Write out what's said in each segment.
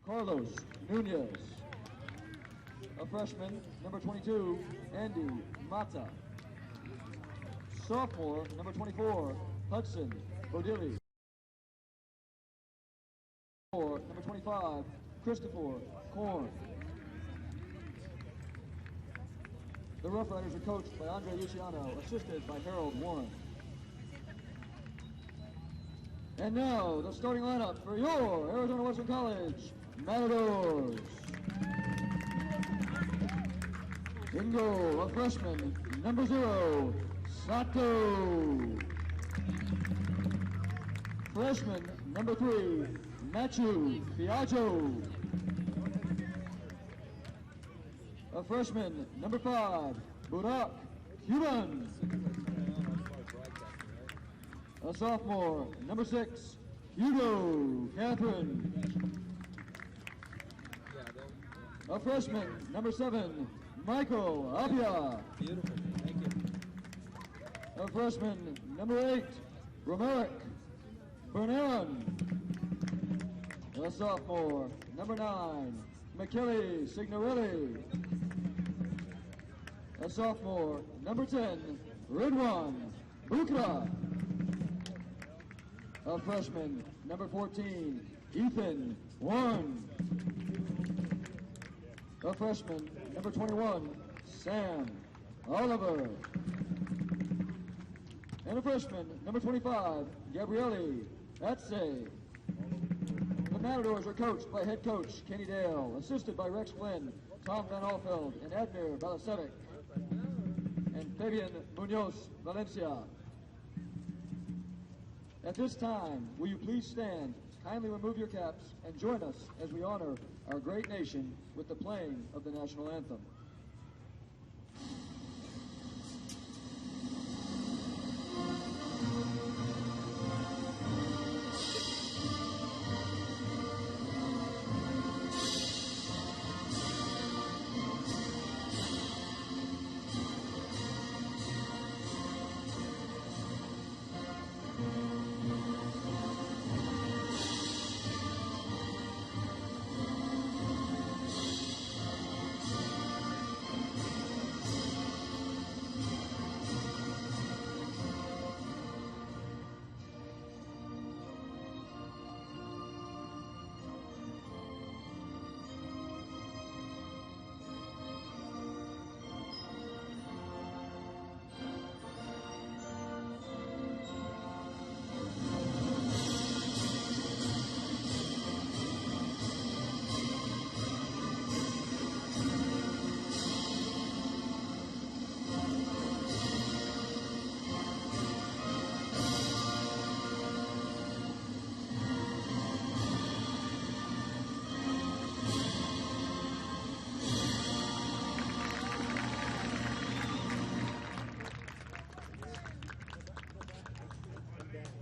Carlos Nunez. A freshman, number 22, Andy Mata. Sophomore, number 24, Hudson Bodilli. Number 25, Christopher Korn. The Rough Riders are coached by Andre Luciano, assisted by Harold Warren. And now, the starting lineup for your Arizona Western College Matadors. In goal, a freshman, number 0, Sato. Freshman, number 3, Machu Piaggio. A freshman, number 5, Burak Cuban. A sophomore, number 6, Hugo Catherine. A freshman, number 7, Michael Apia. Beautiful, thank you. A freshman, number 8, Romeric Bernaran. A sophomore, number 9, McKelly Signorelli. A sophomore, number 10, Ridwan Bukra. A freshman, number 14, Ethan Warren. A freshman, number 21, Sam Oliver. And a freshman, number 25, Gabriele Etze. The Matadors are coached by head coach Kenny Dale, assisted by Rex Flynn, Tom Van Alfeld, and Admir Balasevic, and Fabian Munoz Valencia. At this time, will you please stand, kindly remove your caps, and join us as we honor our great nation with the playing of the national anthem.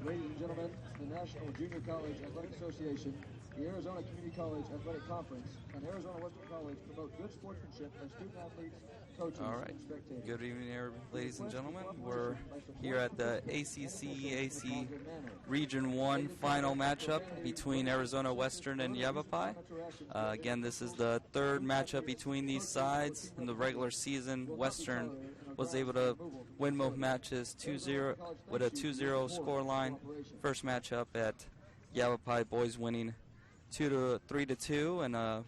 Ladies and gentlemen, the National Junior College Athletic Association, the Arizona Community College Athletic Conference, and Arizona Western College promote good sportsmanship by student athletes, coaches, and spectators. Good evening, ladies and gentlemen. We're here at the ACC-EAC Region 1 final matchup between Arizona Western and Yavapai. Again, this is the third matchup between these sides. In the regular season, Western was able to win both matches 2-0 with a 2-0 score line. First matchup at Yavapai boys winning 3-2, and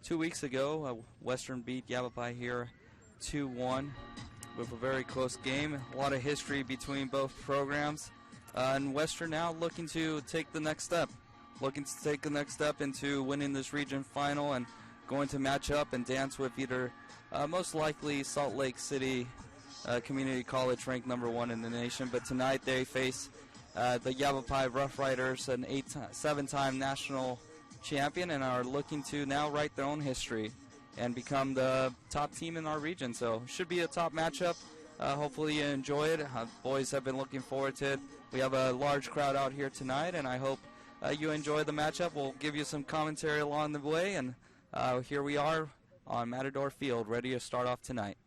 2 weeks ago, Western beat Yavapai here 2-1 with a very close game. A lot of history between both programs, and Western now looking to take the next step. Into winning this region final and going to match up and dance with either most likely Salt Lake City Community College, ranked number 1 in the nation. But tonight they face the Yavapai Rough Riders, an 7-time national champion, and are looking to now write their own history and become the top team in our region. So should be a top matchup. Hopefully you enjoy it. Boys have been looking forward to it. We have a large crowd out here tonight, and I hope you enjoy the matchup. We'll give you some commentary along the way, and here we are on Matador Field, ready to start off tonight.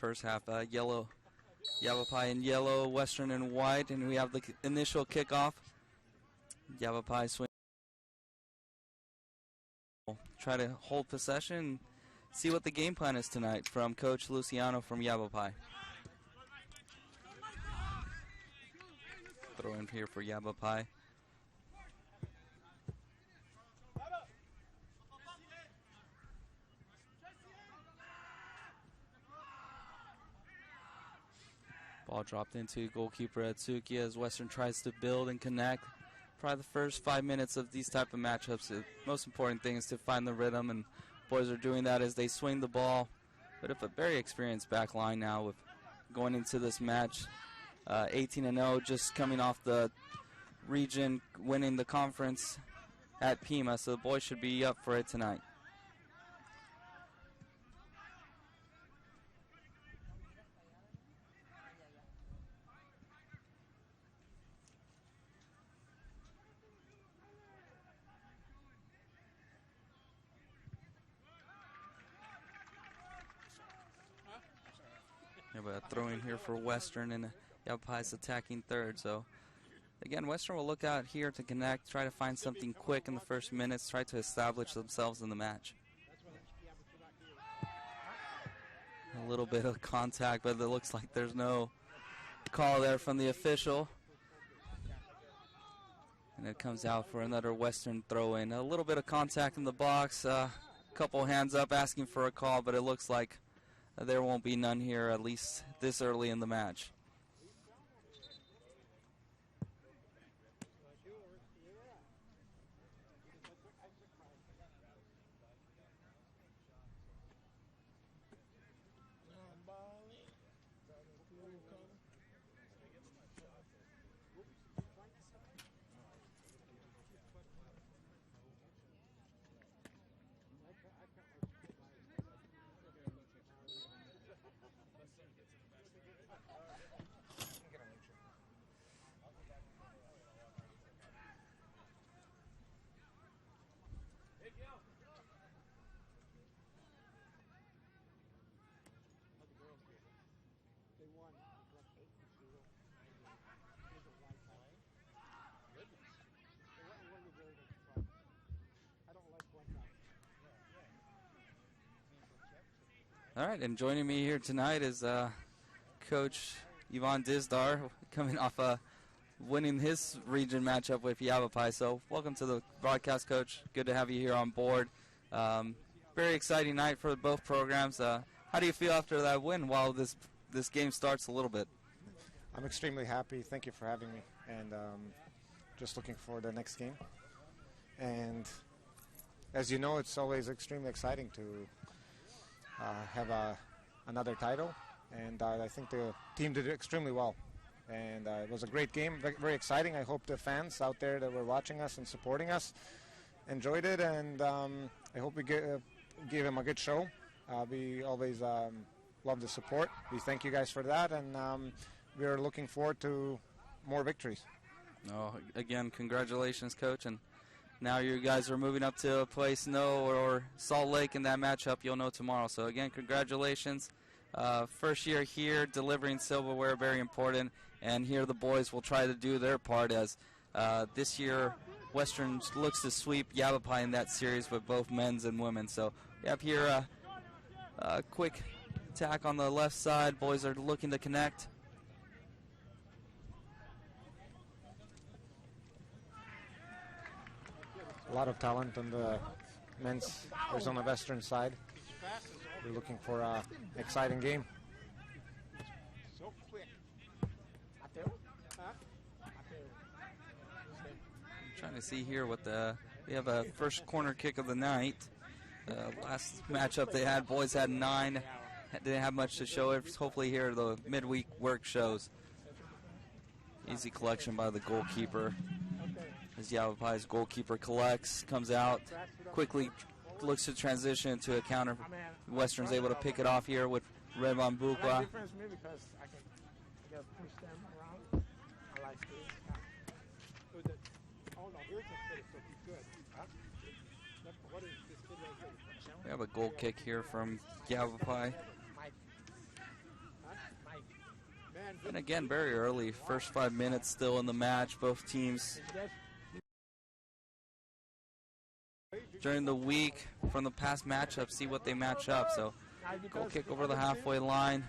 first half. Yellow, Yavapai in yellow, Western in white, and we have the initial kickoff. Yavapai swing. Try to hold possession, see what the game plan is tonight from Coach Luciano from Yavapai. Throw in here for Yavapai. Ball dropped into goalkeeper Atsuki as Western tries to build and connect. Probably the first 5 minutes of these type of matchups, the most important thing is to find the rhythm, and boys are doing that as they swing the ball. But if a very experienced back line now with going into this match, 18-0, just coming off the region, winning the conference at Pima, so the boys should be up for it tonight. Yeah, but a throw in here for Western, and Yavapai's attacking third. So again, Western will look out here to connect, try to find something quick in the first minutes, try to establish themselves in the match. A little bit of contact, but it looks like there's no call there from the official. And it comes out for another Western throw-in. A little bit of contact in the box, a couple hands up asking for a call, but it looks like there won't be none here, at least this early in the match. All right, and joining me here tonight is Coach Ivan Dizdar, coming off winning his region matchup with Yavapai. So welcome to the broadcast, Coach. Good to have you here on board. Very exciting night for both programs. How do you feel after that win while this game starts a little bit? I'm extremely happy. Thank you for having me. And just looking for the next game. And as you know, it's always extremely exciting to have another title, and I think the team did extremely well, and it was a great game, very exciting. I hope the fans out there that were watching us and supporting us enjoyed it, and I hope we gave them a good show. We always love the support. We thank you guys for that, and we are looking forward to more victories. Oh, again, congratulations, Coach, and now you guys are moving up to play Snow or Salt Lake in that matchup. You'll know tomorrow. So, again, congratulations. First year here, delivering silverware, very important. And here the boys will try to do their part as this year Western looks to sweep Yavapai in that series with both men's and women. So we have here a quick attack on the left side. Boys are looking to connect. A lot of talent on the men's Arizona Western side. We're looking for an exciting game. I'm trying to see here what we have a first corner kick of the night. Last matchup they had, boys had 9. Didn't have much to show it. Hopefully here the midweek work shows. Easy collection by the goalkeeper. As Yavapai's goalkeeper collects, comes out, quickly looks to transition to a counter. Western's able to pick it off here with Redmond Bukwa. We have a goal kick here from Yavapai. And again, very early, first 5 minutes still in the match. Both teams during the week from the past matchups, see what they match up. So goal kick over the halfway line.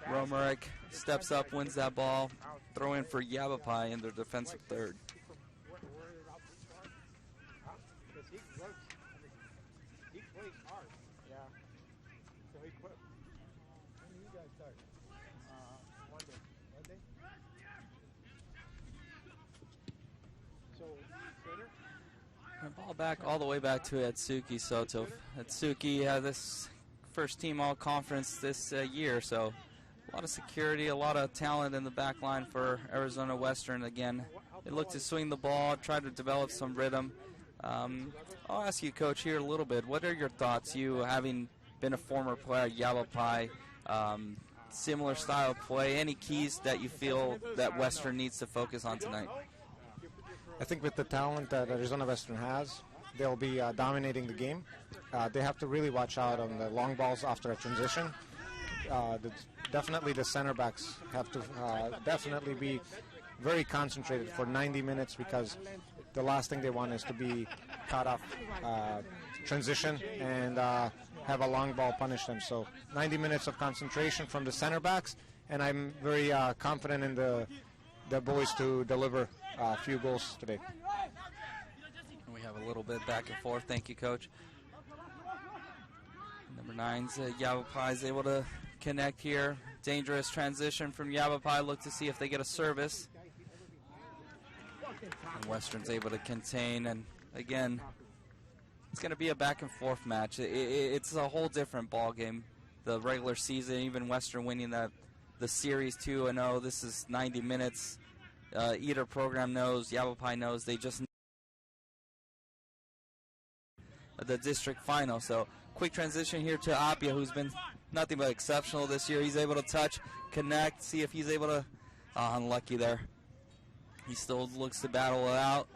Romerick steps up, wins that ball. Throw in for Yavapai in their defensive third. Ball back all the way back to Atsuki Soto. Atsuki had this first team all conference this year, so a lot of security, a lot of talent in the back line for Arizona Western. Again, they look to swing the ball, try to develop some rhythm. I'll ask you, Coach, here a little bit. What are your thoughts, you having been a former player at Yavapai, similar style of play, any keys that you feel that Western needs to focus on tonight? I think with the talent that Arizona Western has, they'll be dominating the game. They have to really watch out on the long balls after a transition. Definitely the center backs have to definitely be very concentrated for 90 minutes, because the last thing they want is to be caught off transition and have a long ball punish them. So 90 minutes of concentration from the center backs, and I'm very confident in the boys to deliver a few goals today. We have a little bit back and forth. Thank you, Coach. Number 9's Yavapai is able to connect here. Dangerous transition from Yavapai. Look to see if they get a service. And Western's able to contain. And again, it's going to be a back and forth match. It's a whole different ball game. The regular season, even Western winning the series 2-0. This is 90 minutes. Either program knows, Yavapai knows, they just the district final. So quick transition here to Apia, who's been nothing but exceptional this year. He's able to touch, connect, see if he's able to, unlucky there. He still looks to battle it out.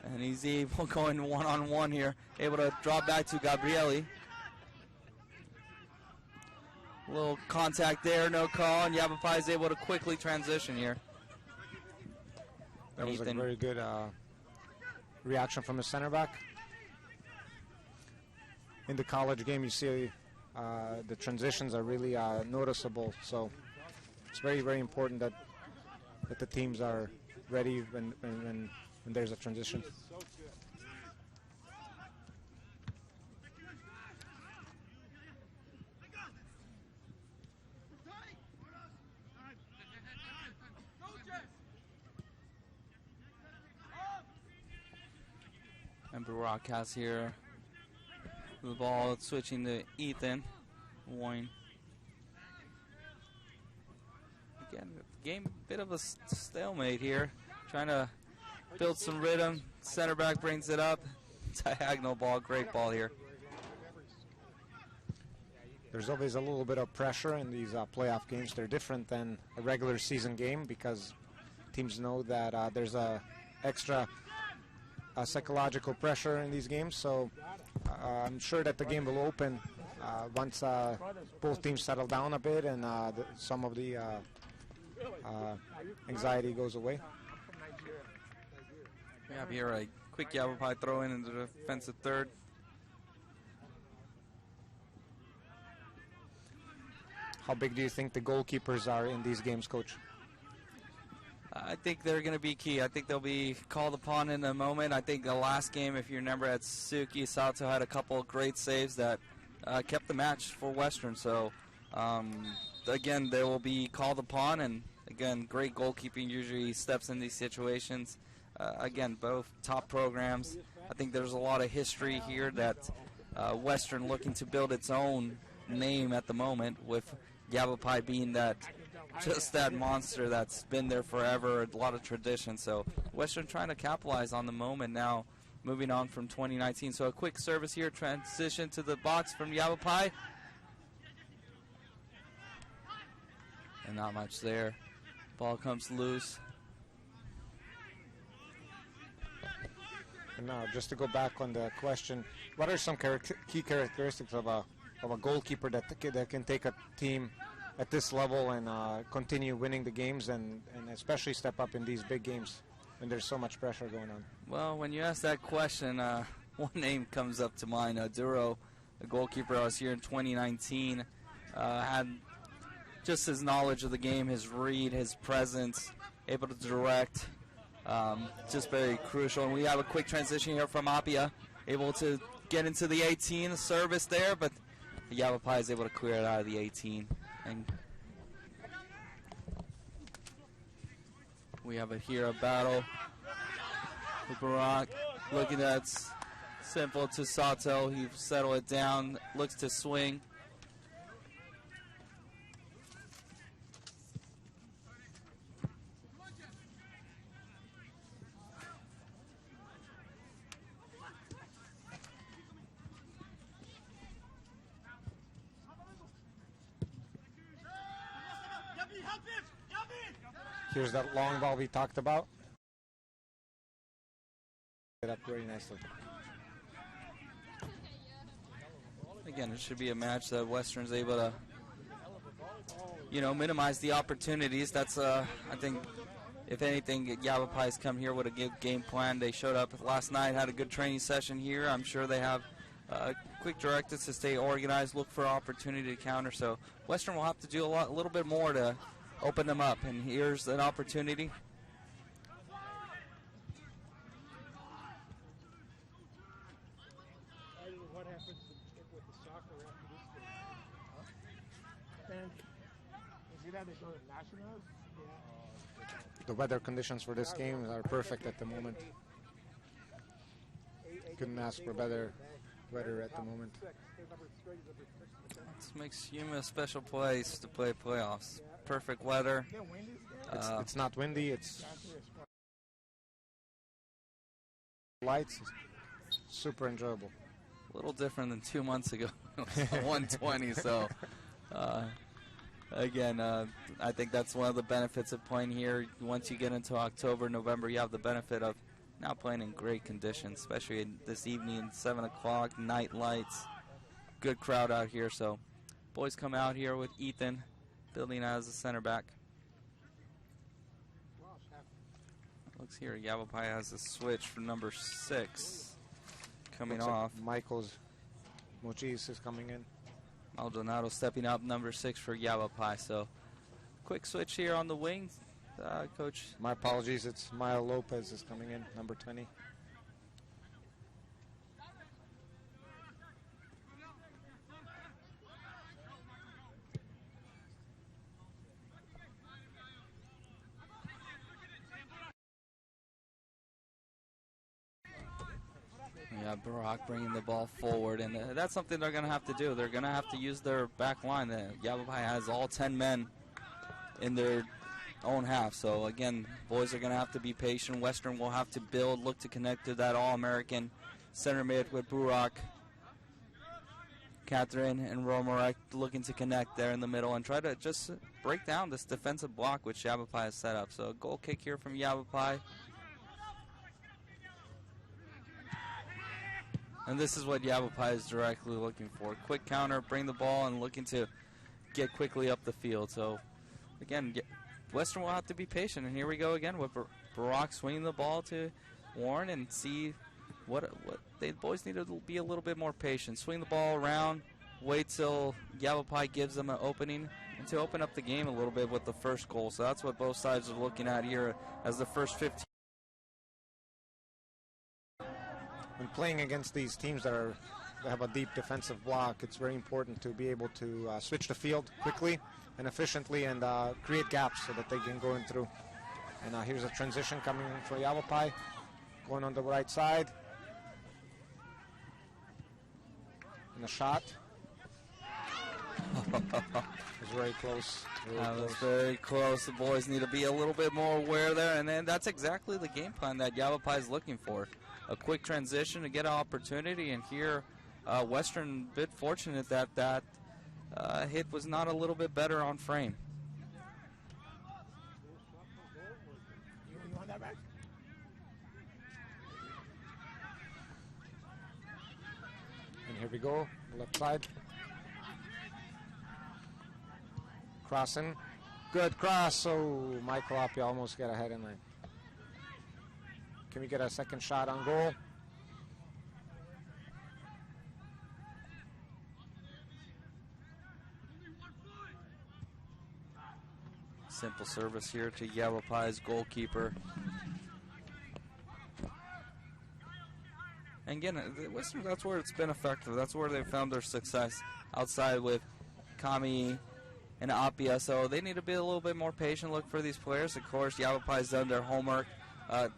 And he's able going one-on-one here, able to drop back to Gabrielli. A little contact there, no call, and Yavapai is able to quickly transition here. That was a very good reaction from the center back. In the college game, you see the transitions are really noticeable. So it's very, very important that the teams are ready when there's a transition. And Barak has here the ball, switching to Ethan Wine. Again, game bit of a stalemate here, trying to build some rhythm. Center back brings it up, diagonal ball, great ball here. There's always a little bit of pressure in these playoff games. They're different than a regular season game because teams know that there's a extra psychological pressure in these games. So I'm sure that the game will open once both teams settle down a bit and some of the anxiety goes away. We have here a quick Yavapai throw in the defensive third. How big do you think the goalkeepers are in these games, Coach? I think they're going to be key. I think they'll be called upon in a moment. I think the last game, if you remember, at Suzuki, Sato had a couple of great saves that kept the match for Western. So, again, they will be called upon. And, again, great goalkeeping usually steps in these situations. Again, both top programs. I think there's a lot of history here that Western looking to build its own name at the moment, with Yavapai being just that monster that's been there forever, a lot of tradition. So Western trying to capitalize on the moment now, moving on from 2019. So a quick service here, transition to the box from Yavapai. And not much there. Ball comes loose. And now, just to go back on the question, what are some key characteristics of a of a goalkeeper that can take a team at this level and continue winning the games and especially step up in these big games when there's so much pressure going on. Well, when you ask that question, one name comes up to mind. Duro, the goalkeeper I was here in 2019, had just his knowledge of the game, his read, his presence, able to direct, just very crucial. And we have a quick transition here from Apia, able to get into the 18, the service there, but Yavapai is able to clear it out of the 18. And we have it here, a battle with Barak, looking at simple to Sato. He settled it down, looks to swing. Here's that long ball we talked about. Get up very nicely. Again, it should be a match that Western's able to, minimize the opportunities. That's, I think, if anything, Yavapai's come here with a good game plan. They showed up last night, had a good training session here. I'm sure they have quick directives to stay organized, look for opportunity to counter. So Western will have to do a little bit more to open them up. And here's an opportunity. The weather conditions for this game are perfect at the moment. Couldn't ask for better weather at the moment. This makes Yuma a special place to play playoffs. Perfect weather. It's not windy. It's lights. Super enjoyable. A little different than 2 months ago. 120. So again, I think that's one of the benefits of playing here. Once you get into October, November, you have the benefit of now playing in great conditions, especially this evening, 7 o'clock, night lights, good crowd out here. So boys come out here with Ethan building as a center back. Looks here, Yavapai has a switch for number 6 coming off. Michael's Mochis is coming in. Maldonado stepping up, number 6 for Yavapai. So quick switch here on the wing. Coach. My apologies, it's Maya Lopez is coming in, number 20. Yeah, Barak bringing the ball forward, and that's something they're going to have to do. They're going to have to use their back line. Yavapai has all 10 men in their own half. So, again, boys are going to have to be patient. Western will have to build, look to connect to that All-American center mid with Barak, Catherine, and Romarek looking to connect there in the middle and try to just break down this defensive block which Yavapai has set up. So, a goal kick here from Yavapai. And this is what Yavapai is directly looking for. Quick counter, bring the ball, and looking to get quickly up the field. So, again, Western will have to be patient. And here we go again with Barak swinging the ball to Warren and see what the boys need to be a little bit more patient. Swing the ball around, wait till Yavapai gives them an opening, and to open up the game a little bit with the first goal. So that's what both sides are looking at here as the first 15. When playing against these teams that have a deep defensive block, it's very important to be able to switch the field quickly and efficiently and create gaps so that they can go in through. And here's a transition coming for Yavapai, going on the right side. And a shot. It was very close. That was very close. The boys need to be a little bit more aware there, and then that's exactly the game plan that Yavapai is looking for. A quick transition to get an opportunity, and here Western a bit fortunate that that hit was not a little bit better on frame. And here we go, left side. Crossing. Good cross. Oh, Michael Appia almost got ahead in line. Can we get a second shot on goal? Simple service here to Yavapai's goalkeeper. And again, that's where it's been effective. That's where they've found their success, outside with Kami and Appia. So they need to be a little bit more patient, look for these players. Of course, Yavapai's done their homework.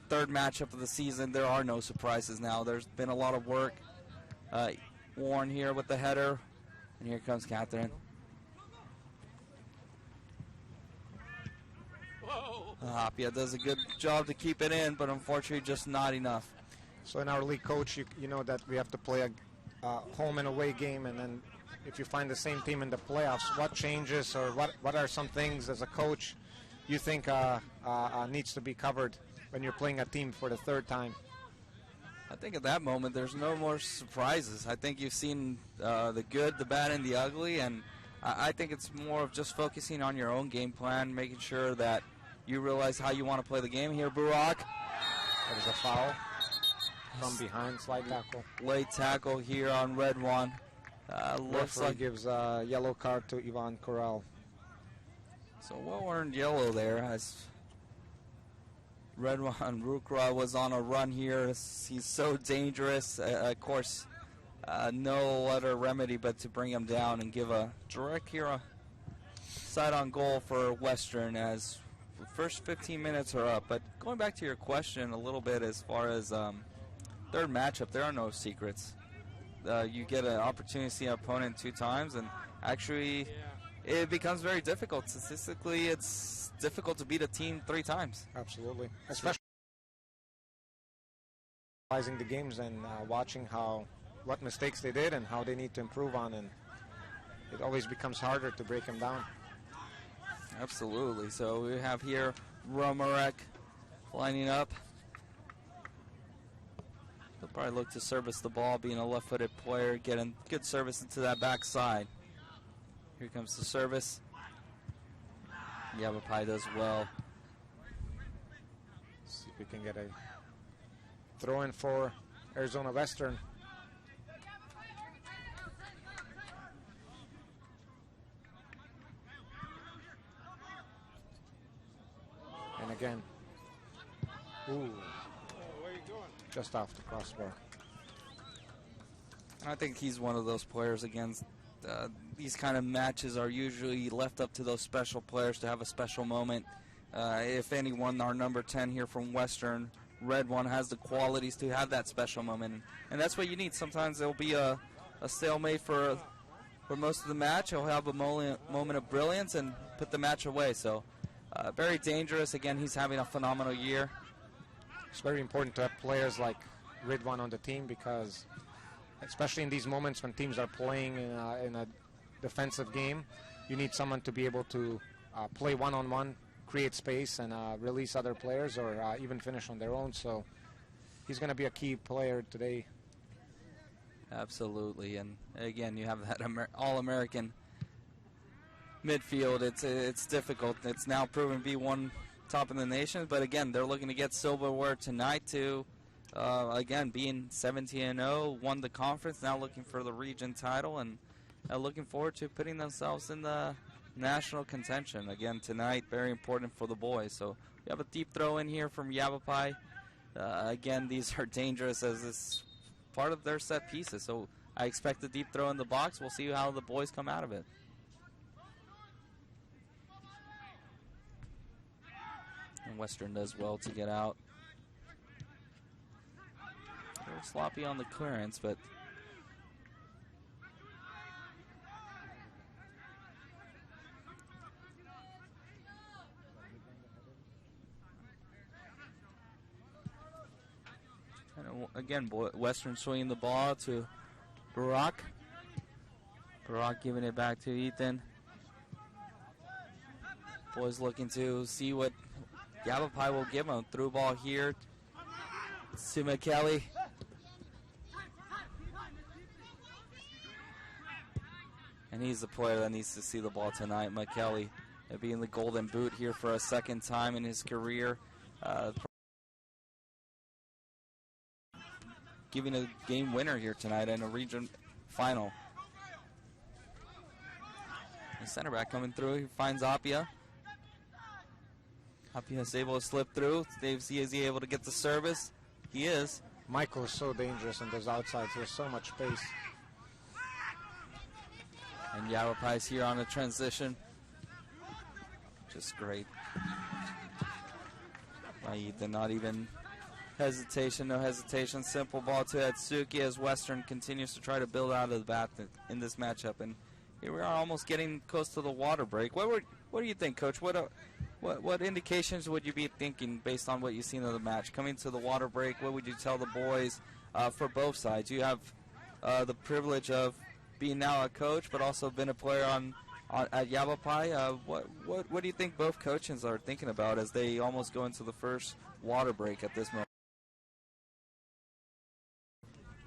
Third matchup of the season. There are no surprises now. There's been a lot of work. Warren here with the header. And here comes Catherine. Appia does a good job to keep it in, but unfortunately just not enough. So in our league, coach, you know that we have to play a home and away game, and then if you find the same team in the playoffs, what changes or what are some things as a coach you think needs to be covered when you're playing a team for the third time? I think at that moment there's no more surprises. I think you've seen the good, the bad, and the ugly, and I think it's more of just focusing on your own game plan, making sure that you realize how you want to play the game. Here, Burak. That is a foul from behind, slide tackle. Late tackle here on Red One. Looks like gives a yellow card to Ivan Corral. So well-earned yellow there, as Red One Rukra was on a run here. He's so dangerous. Of course, no other remedy but to bring him down and give a direct here side on goal for Western as the first 15 minutes are up. But going back to your question a little bit as far as third matchup, there are no secrets. You get an opportunity to see an opponent 2 times, and actually it becomes very difficult. Statistically, it's difficult to beat a team 3 times. Absolutely. Especially analyzing the games and watching what mistakes they did and how they need to improve on, and it always becomes harder to break them down. Absolutely. So we have here Romarek lining up. They'll probably look to service the ball, being a left-footed player, getting good service into that backside. Here comes the service. Yavapai does well. See if we can get a throw-in for Arizona Western. And again. Ooh. Just off the crossbar. I think he's one of those players. Again, these kind of matches are usually left up to those special players to have a special moment. If anyone, our number 10 here from Western, Red One, has the qualities to have that special moment. And that's what you need. Sometimes there'll be a stalemate for most of the match. He'll have a moment of brilliance and put the match away. So very dangerous. Again, he's having a phenomenal year. It's very important to have players like Red One on the team, because especially in these moments when teams are playing in a defensive game, you need someone to be able to play one-on-one, create space, and release other players, or even finish on their own. So he's going to be a key player today. Absolutely. And again, you have that all-American midfield. It's difficult. It's now proven to be one top in the nation, but again, they're looking to get silverware tonight to again, being 17-0, won the conference, now looking for the region title, and looking forward to putting themselves in the national contention again tonight. Very important for the boys. So we have a deep throw in here from Yavapai. Again, these are dangerous as it's part of their set pieces, so I expect a deep throw in the box. We'll see how the boys come out of it. And Western does well to get out. A little sloppy on the clearance, but and again, Western swinging the ball to Barak. Barak giving it back to Ethan. Boys looking to see what Yavapai will give him. Through ball here to McKelly. And he's the player that needs to see the ball tonight. McKelly being the golden boot here for a second time in his career. Giving a game winner here tonight in a region final. The center back coming through. He finds Apia. Apia is able to slip through. Dave Z, is he able to get the service? He is. Michael is so dangerous on those outsides. There's so much space. And Yavapai is here on a transition. Just great. By Ethan, not even hesitation, no hesitation. Simple ball to Atsuki as Western continues to try to build out of the bat in this matchup. And here we are almost getting close to the water break. What do you think, Coach? What indications would you be thinking based on what you've seen of the match? Coming to the water break, what would you tell the boys for both sides? You have the privilege of being now a coach, but also been a player at Yavapai. What do you think both coaches are thinking about as they almost go into the first water break at this moment?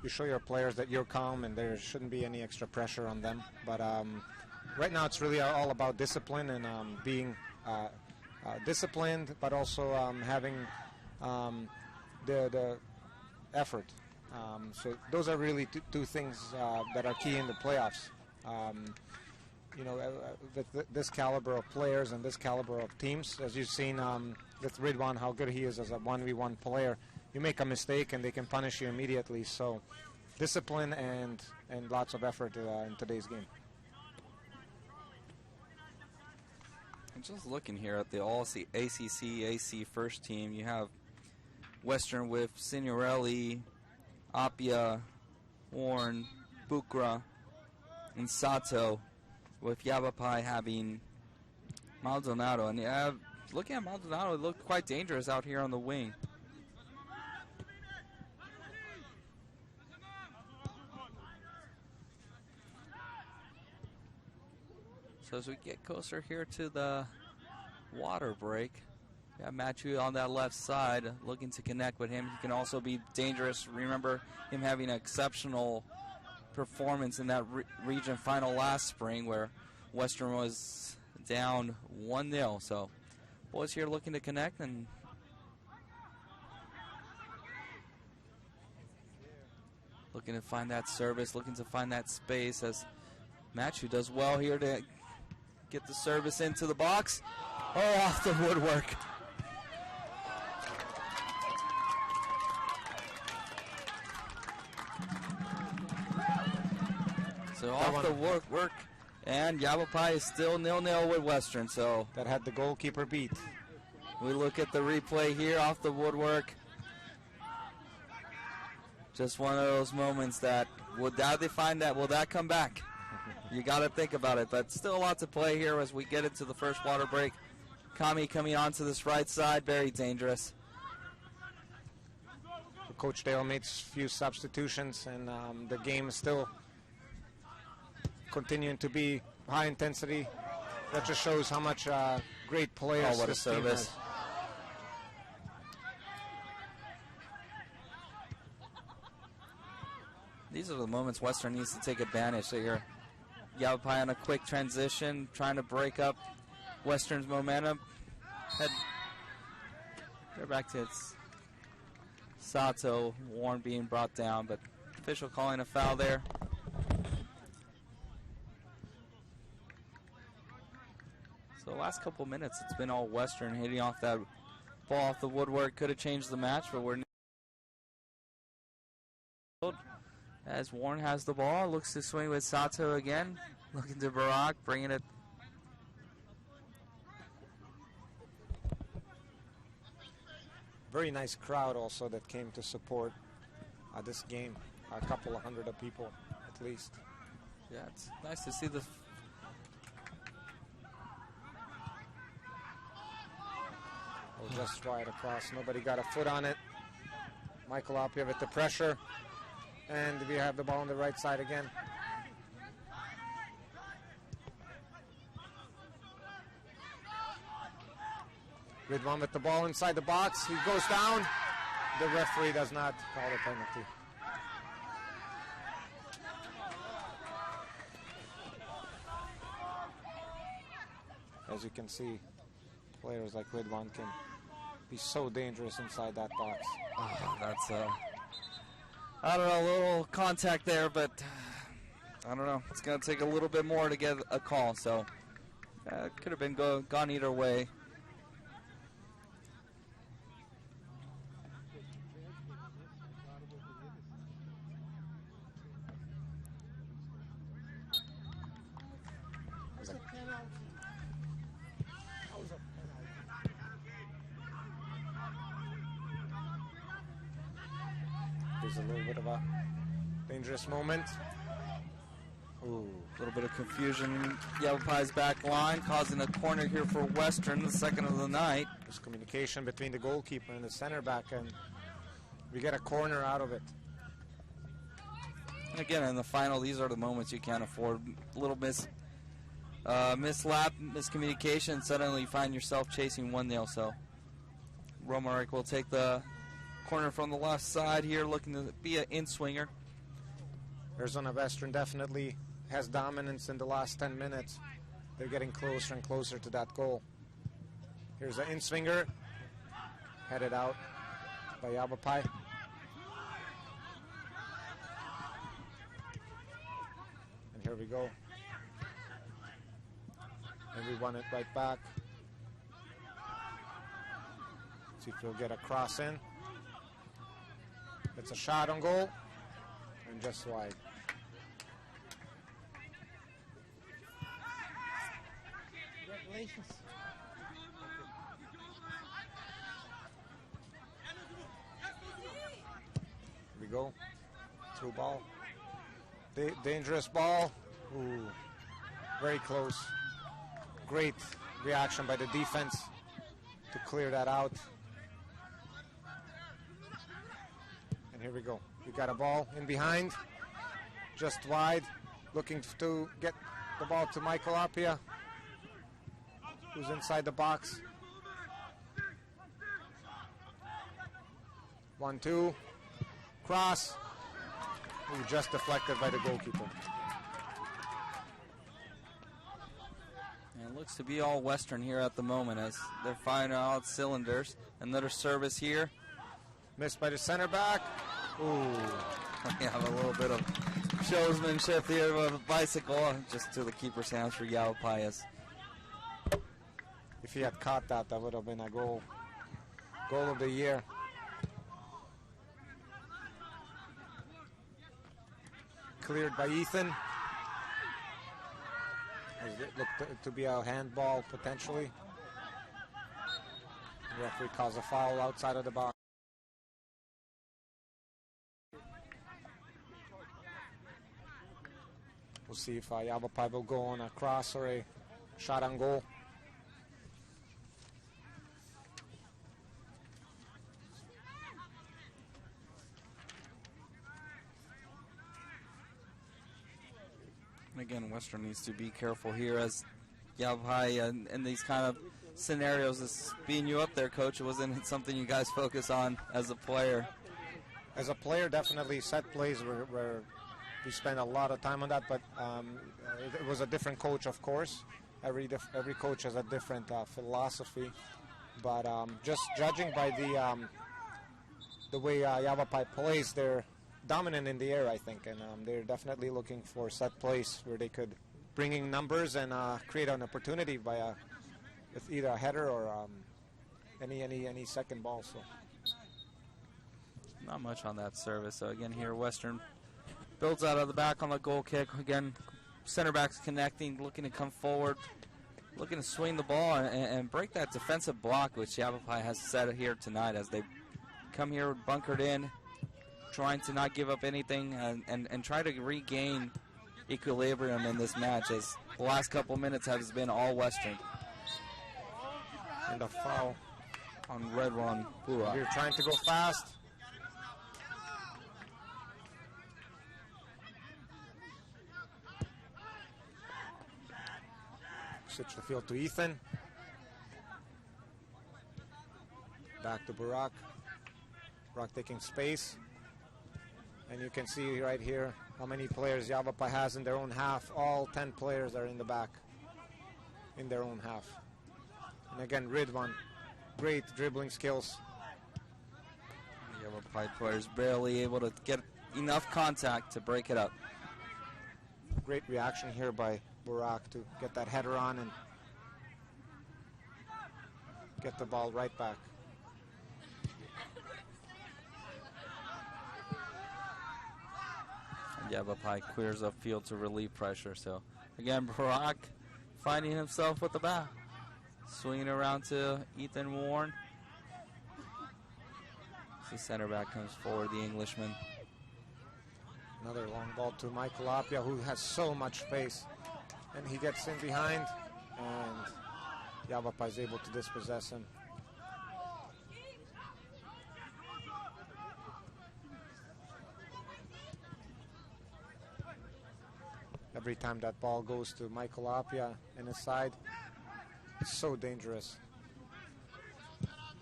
You show your players that you're calm and there shouldn't be any extra pressure on them. But right now it's really all about discipline and being disciplined, but also having the effort. So those are really two things that are key in the playoffs. You know, with this caliber of players and this caliber of teams, as you've seen with Ridwan, how good he is as a 1v1 player. You make a mistake and they can punish you immediately. So discipline and lots of effort in today's game. And just looking here at the all ACC AC first team, you have Western with Signorelli, Apia, Warren, Bukra, and Sato, with Yavapai having Maldonado. And looking at Maldonado, it looked quite dangerous out here on the wing. So as we get closer here to the water break, we have Matthew on that left side looking to connect with him. He can also be dangerous. Remember him having an exceptional performance in that region final last spring where Western was down 1-0. So boys here looking to connect and looking to find that service, looking to find that space as Matthew does well here to get the service into the box. Oh, off the woodwork. So off the work, and Yavapai is still 0-0 with Western. So that had the goalkeeper beat. We look at the replay here off the woodwork. Just one of those moments that, would that they find that, will that come back? You got to think about it, but still a lot to play here as we get into the first water break. Kami coming onto this right side, very dangerous. Coach Dale made a few substitutions, and the game is still continuing to be high intensity. That just shows how much great players what a this team service. has. These are the moments Western needs to take advantage. So you're Yavapai on a quick transition, trying to break up Western's momentum. They're back to its Sato, Warren being brought down, but official calling a foul there. So the last couple minutes, it's been all Western hitting off that ball off the woodwork. Could have changed the match, but we're as Warren has the ball, looks to swing with Sato again, looking to Barak, bringing it. Very nice crowd also that came to support this game. A couple of hundred of people at least. Yeah, it's nice to see the. Oh, just right across. Nobody got a foot on it. Michael Apia with the pressure. And we have the ball on the right side again. Ridwan with the ball inside the box. He goes down. The referee does not call the penalty. As you can see, players like Ridwan can be so dangerous inside that box. Oh, that's I don't know, a little contact there, but I don't know. It's going to take a little bit more to get a call, so it could have been gone either way. There's a little bit of a dangerous moment. Ooh, a little bit of confusion. Yavapai's back line causing a corner here for Western, the second of the night. There's communication between the goalkeeper and the center back, and we get a corner out of it. And again, in the final, these are the moments you can't afford. A little mislap, miscommunication, suddenly you find yourself chasing 1-0. So Romaric will take the corner from the left side here, looking to be an in-swinger. Arizona Western definitely has dominance in the last 10 minutes. They're getting closer and closer to that goal. Here's an in-swinger, headed out by Yavapai. And here we go. And we won it right back. See if we'll get a cross in. It's a shot on goal, and just wide. Congratulations. Here we go. Through ball. Dangerous ball. Ooh, very close. Great reaction by the defense to clear that out. And here we go. We got a ball in behind, just wide, looking to get the ball to Michael Apia, who's inside the box. 1-2, cross. Ooh, just deflected by the goalkeeper. And it looks to be all Western here at the moment as they're firing out cylinders. Another service here. Missed by the center back. Ooh. We have a little bit of showsmanship here with a bicycle just to the keeper's hands for Yavapai. If he had caught that, that would have been a goal. Goal of the year. Cleared by Ethan. It looked to be a handball potentially. The referee calls a foul outside of the box. We'll see if Yavapai will go on a cross or a shot on goal. Again, Western needs to be careful here as Yavapai in these kind of scenarios is being you up there, Coach. It wasn't something you guys focus on as a player. As a player, definitely set plays where we spend a lot of time on that, but it was a different coach, of course. Every coach has a different philosophy, but just judging by the way Yavapai plays, they're dominant in the air, I think, and they're definitely looking for set plays where they could bring in numbers and create an opportunity by with either a header or any second ball. So not much on that service. So again, here Western builds out of the back on the goal kick. Again, center backs connecting, looking to come forward, looking to swing the ball and break that defensive block, which Yavapai has set here tonight as they come here bunkered in, trying to not give up anything and try to regain equilibrium in this match, as the last couple minutes has been all Western. And a foul on Redwan Bua. You're trying to go fast. Switch the field to Ethan. Back to Burak. Burak taking space. And you can see right here how many players Yavapai has in their own half. All 10 players are in the back in their own half. And again, Ridwan, great dribbling skills. Yavapai players barely able to get enough contact to break it up. Great reaction here by Burak to get that header on and get the ball right back. Yavapai clears upfield to relieve pressure. So again, Burak finding himself with the bat. Swinging around to Ethan Warren. The center back comes forward, the Englishman. Another long ball to Michael Apia, who has so much space. And he gets in behind, and Yavapai is able to dispossess him. Every time that ball goes to Michael Apia and his side, it's so dangerous.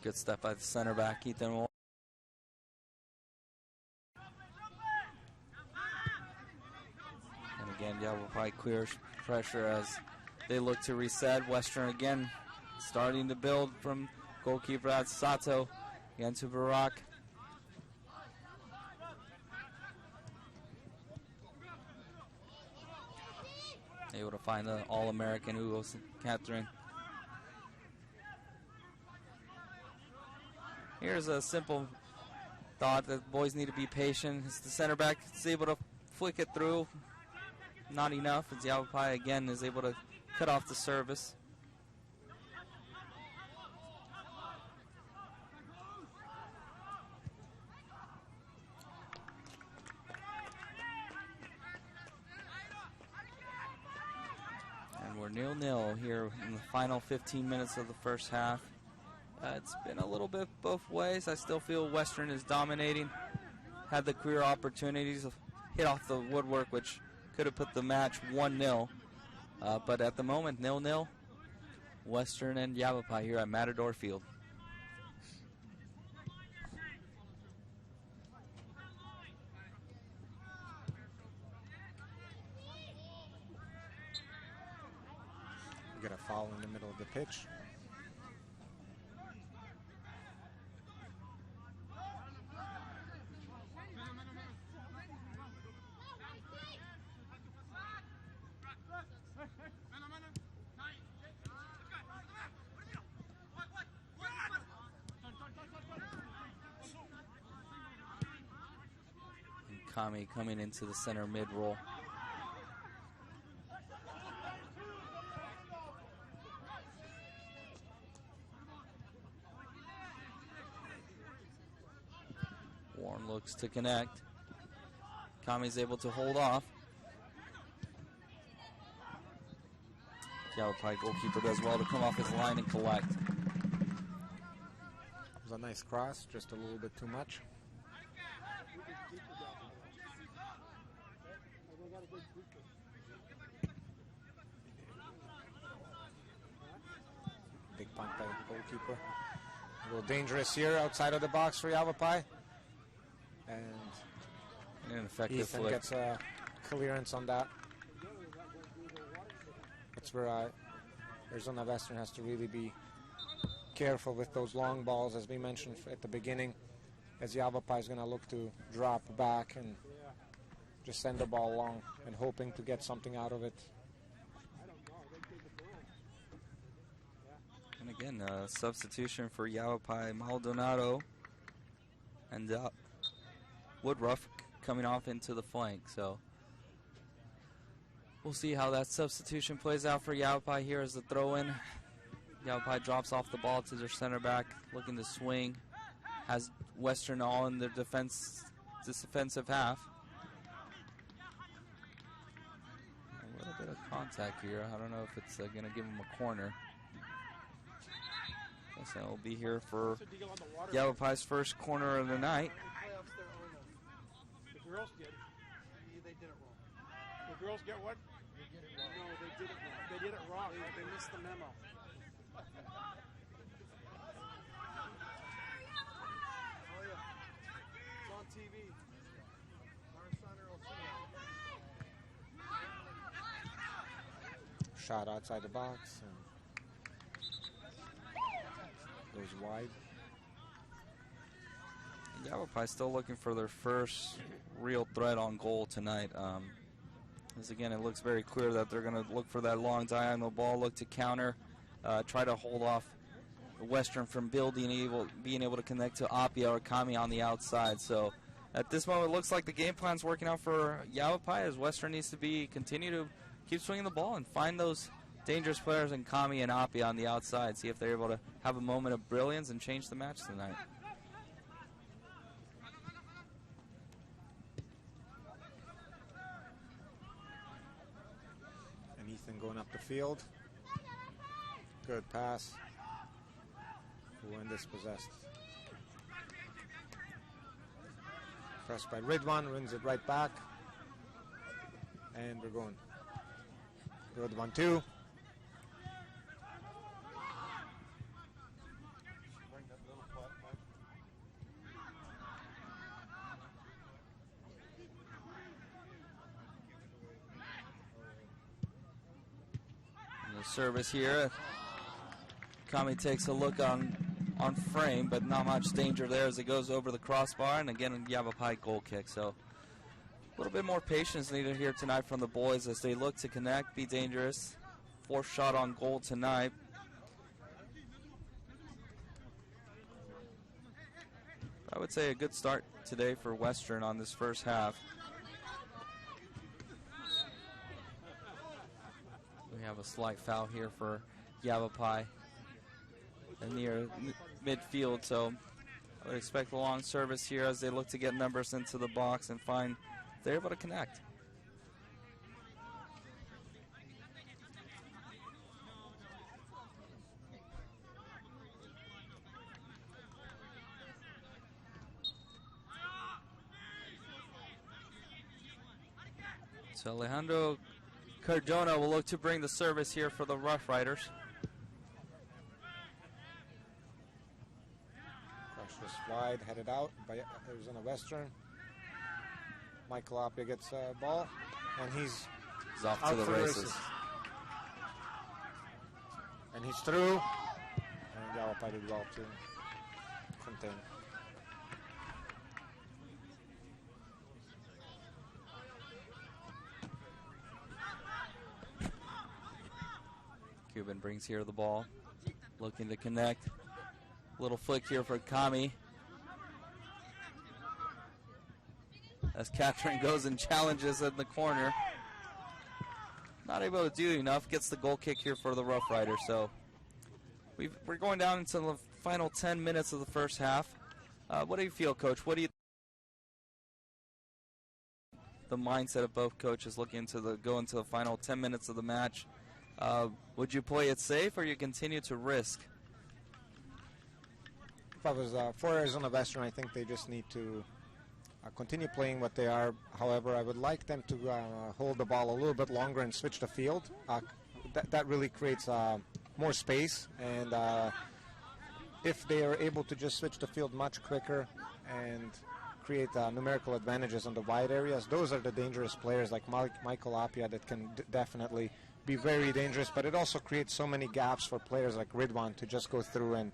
Good step by the center back, Ethan Warren. And again, Yavapai clears pressure as they look to reset. Western again starting to build from goalkeeper Sato. Again to Burak. Able to find the All-American Hugo Catherine. Here's a simple thought that boys need to be patient. As the center back is able to flick it through. Not enough as Yavapai again is able to cut off the service. And we're 0-0 here in the final 15 minutes of the first half. It's been a little bit both ways. I still feel Western is dominating. Had the clear opportunities, hit off the woodwork, which could have put the match 1-0. But at the moment, 0-0. Western and Yavapai here at Matador Field. We get a foul in the middle of the pitch. Kami coming into the center mid role. Warren looks to connect. Kami's able to hold off. Yavapai goalkeeper does well to come off his line and collect. It was a nice cross, just a little bit too much. Big punt by the goalkeeper. A little dangerous here outside of the box for Yavapai. And an effective Ethan flick. gets a clearance on that. That's where Arizona Western has to really be careful with those long balls, as we mentioned at the beginning, as Yavapai is going to look to drop back and just send the ball long and hoping to get something out of it. And again, substitution for Yavapai, Maldonado and Woodruff coming off into the flank. So we'll see how that substitution plays out for Yavapai here as the throw-in. Yavapai drops off the ball to their center back, looking to swing. Has Western all in their defensive half. A little bit of contact here. I don't know if it's going to give him a corner. Guess that will be here for Yavapai's first corner of the night. The girls did. They did it wrong. The girls get what? They did it wrong. No, they did it wrong. They did it wrong. They missed the memo. Oh, yeah. It's on TV. Our son will see it. Shot outside the box. And goes wide. Yavapai still looking for their first real threat on goal tonight. As again, it looks very clear that they're going to look for that long diagonal ball, look to counter, try to hold off Western from being able to connect to Apia or Kami on the outside. So at this moment, it looks like the game plan's working out for Yavapai, as Western needs to continue to keep swinging the ball and find those dangerous players in Kami and Apia on the outside, see if they're able to have a moment of brilliance and change the match tonight. Going up the field. Good pass. When dispossessed. Pressed by Ridwan, runs it right back. And we're going. Good 1-2. Service here. Kami takes a look on frame, but not much danger there as it goes over the crossbar, and again Yavapai goal kick. So a little bit more patience needed here tonight from the boys as they look to connect, be dangerous. Fourth shot on goal tonight. I would say a good start today for Western on this first half. We have a slight foul here for Yavapai near midfield, so I would expect a long service here as they look to get numbers into the box and find they're able to connect. So Alejandro Cardona will look to bring the service here for the Rough Riders. Crushes wide, headed out by Arizona Western. Michael Apia gets a ball, and he's off to the races. And he's through. And Yavapai did well to contain. Cuban brings here the ball, looking to connect. Little flick here for Kami. As Catherine goes and challenges in the corner. Not able to do enough, gets the goal kick here for the Rough Riders. So we're going down into the final 10 minutes of the first half. What do you feel, Coach? What do you the mindset of both coaches looking to go into the final 10 minutes of the match? Would you play it safe or you continue to risk? If I was for Arizona Western, I think they just need to continue playing what they are. However, I would like them to hold the ball a little bit longer and switch the field. That really creates more space, and if they are able to just switch the field much quicker and create numerical advantages on the wide areas, those are the dangerous players like Michael Apia that can definitely be very dangerous, but it also creates so many gaps for players like Ridwan to just go through and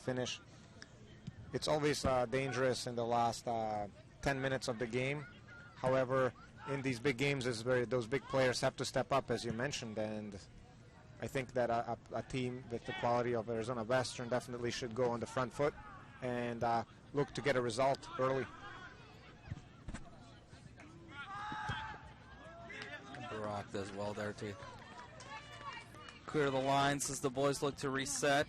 finish. It's always dangerous in the last 10 minutes of the game. However, in these big games is where those big players have to step up, as you mentioned, and I think that a team with the quality of Arizona Western definitely should go on the front foot and look to get a result early. Barak does well there to clear the lines as the boys look to reset.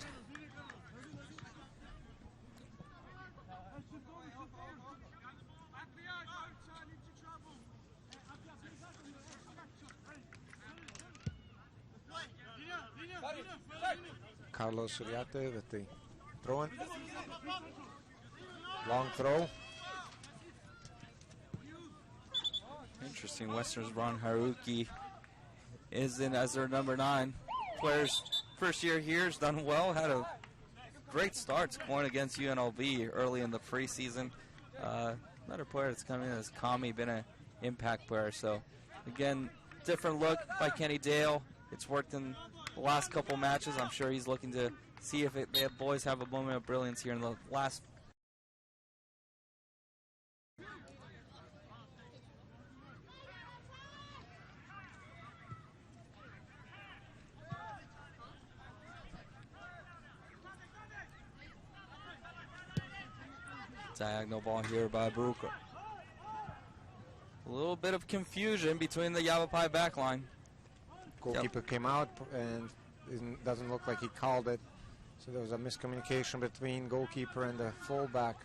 Carlos Uriarte with the throw-in. Long throw. Interesting. Western's Ron Haruki is in as their number 9. Players first year here has done well. Had a great start scoring against UNLV early in the preseason. Another player that's coming in is Kami, been an impact player. So again, different look by Kenny Dale. It's worked in the last couple matches. I'm sure he's looking to see if the boys have a moment of brilliance here in the last. Diagonal ball here by Baruka. A little bit of confusion between the Yavapai backline. Goalkeeper came out and it doesn't look like he called it. So there was a miscommunication between goalkeeper and the fullback.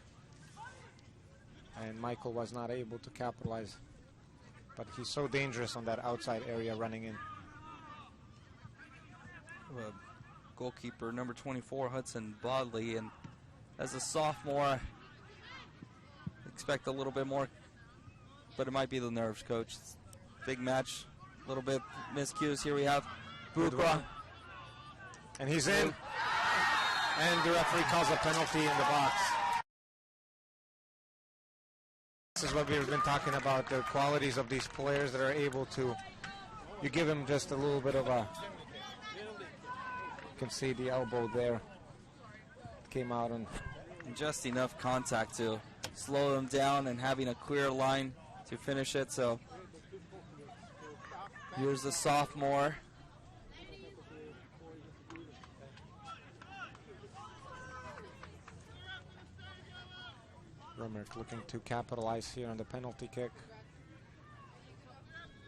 And Michael was not able to capitalize. But he's so dangerous on that outside area running in. Goalkeeper number 24, Hudson Bodley. And as a sophomore, expect a little bit more, but it might be the nerves, coach. Big match, a little bit miscues. Here we have Bukra. And he's in. And the referee calls a penalty in the box. This is what we've been talking about, the qualities of these players that are able to, you give them just a little bit of a, you can see the elbow there. Came out and just enough contact to slow them down and having a clear line to finish it. So here's the sophomore. Romerk looking to capitalize here on the penalty kick.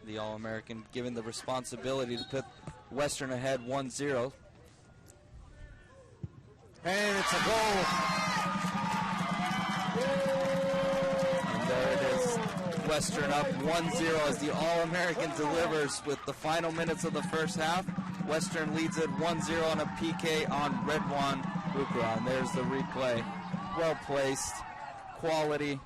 The All-American given the responsibility to put Western ahead 1-0. And it's a goal. And there it is. Western up 1-0 as the All-American delivers with the final minutes of the first half. Western leads it 1-0 on a PK on Redwan Bukra. And there's the replay. Well placed. Quality.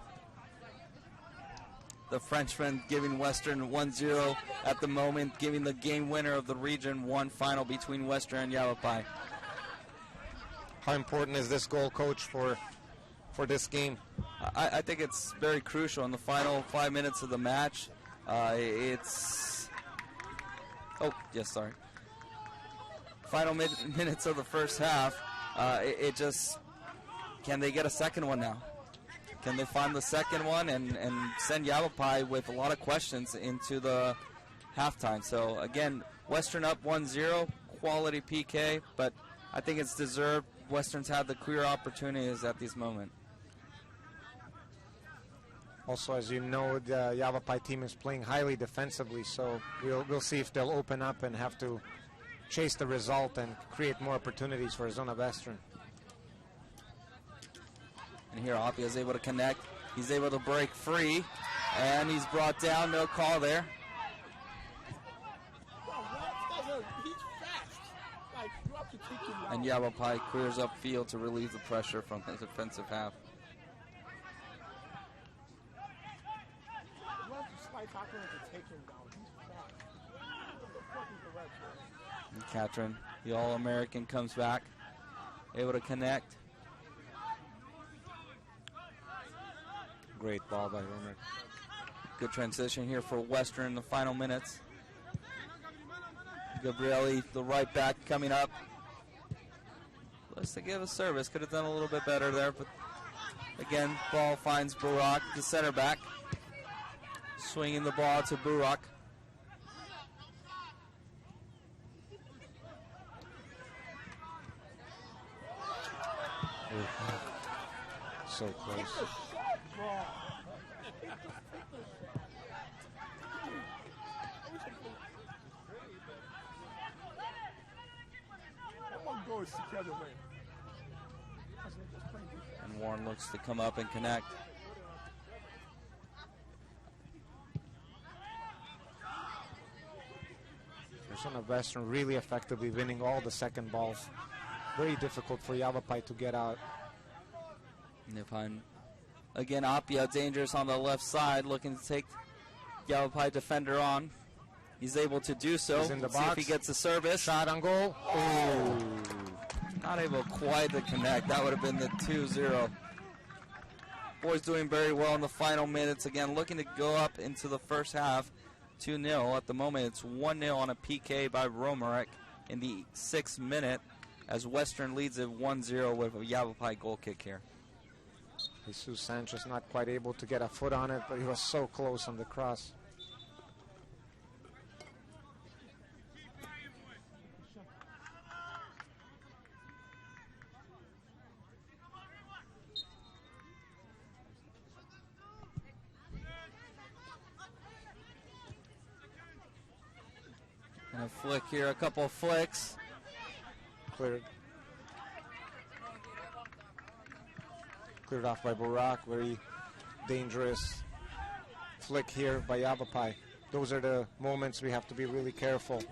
The Frenchman giving Western 1-0 at the moment, giving the game winner of the Region 1 final between Western and Yavapai. How important is this goal, coach, for this game? I think it's very crucial in the final 5 minutes of the match. Final minutes of the first half. It just, can they get a second one now? Can they find the second one and send Yavapai with a lot of questions into the halftime? So again, Western up 1-0, quality PK, but I think it's deserved. Western's had the clear opportunities at this moment. Also, as you know, the Yavapai team is playing highly defensively, so we'll see if they'll open up and have to chase the result and create more opportunities for Arizona Western. And here Appia is able to connect. He's able to break free, and he's brought down. No call there. And Yavapai clears up field to relieve the pressure from his defensive half. And Catron, the All-American, comes back, able to connect. Great ball by Romer. Good transition here for Western in the final minutes. Gabrielli, the right back, coming up. Let's give a service. Could have done a little bit better there, but again, ball finds Burak, the center back. Swinging the ball to Burak. So close. And Warren looks to come up and connect. Arizona Western really effectively winning all the second balls. Very difficult for Yavapai to get out. And they find, again, Appia dangerous on the left side, looking to take Yavapai defender on. He's able to do so. He's in the See box. if he gets a service. Shot on goal. Oh, not able quite to connect. That would have been the 2-0. Boys doing very well in the final minutes. Again, looking to go up into the first half. 2-0. At the moment, it's 1-0 on a PK by Romerek in the 6th minute. as Western leads it 1-0 with a Yavapai goal kick here. Jesus Sanchez not quite able to get a foot on it, but he was so close on the cross. And a flick here, a couple of flicks. Cleared off by Barak. Very dangerous flick here by Yavapai. Those are the moments we have to be really careful.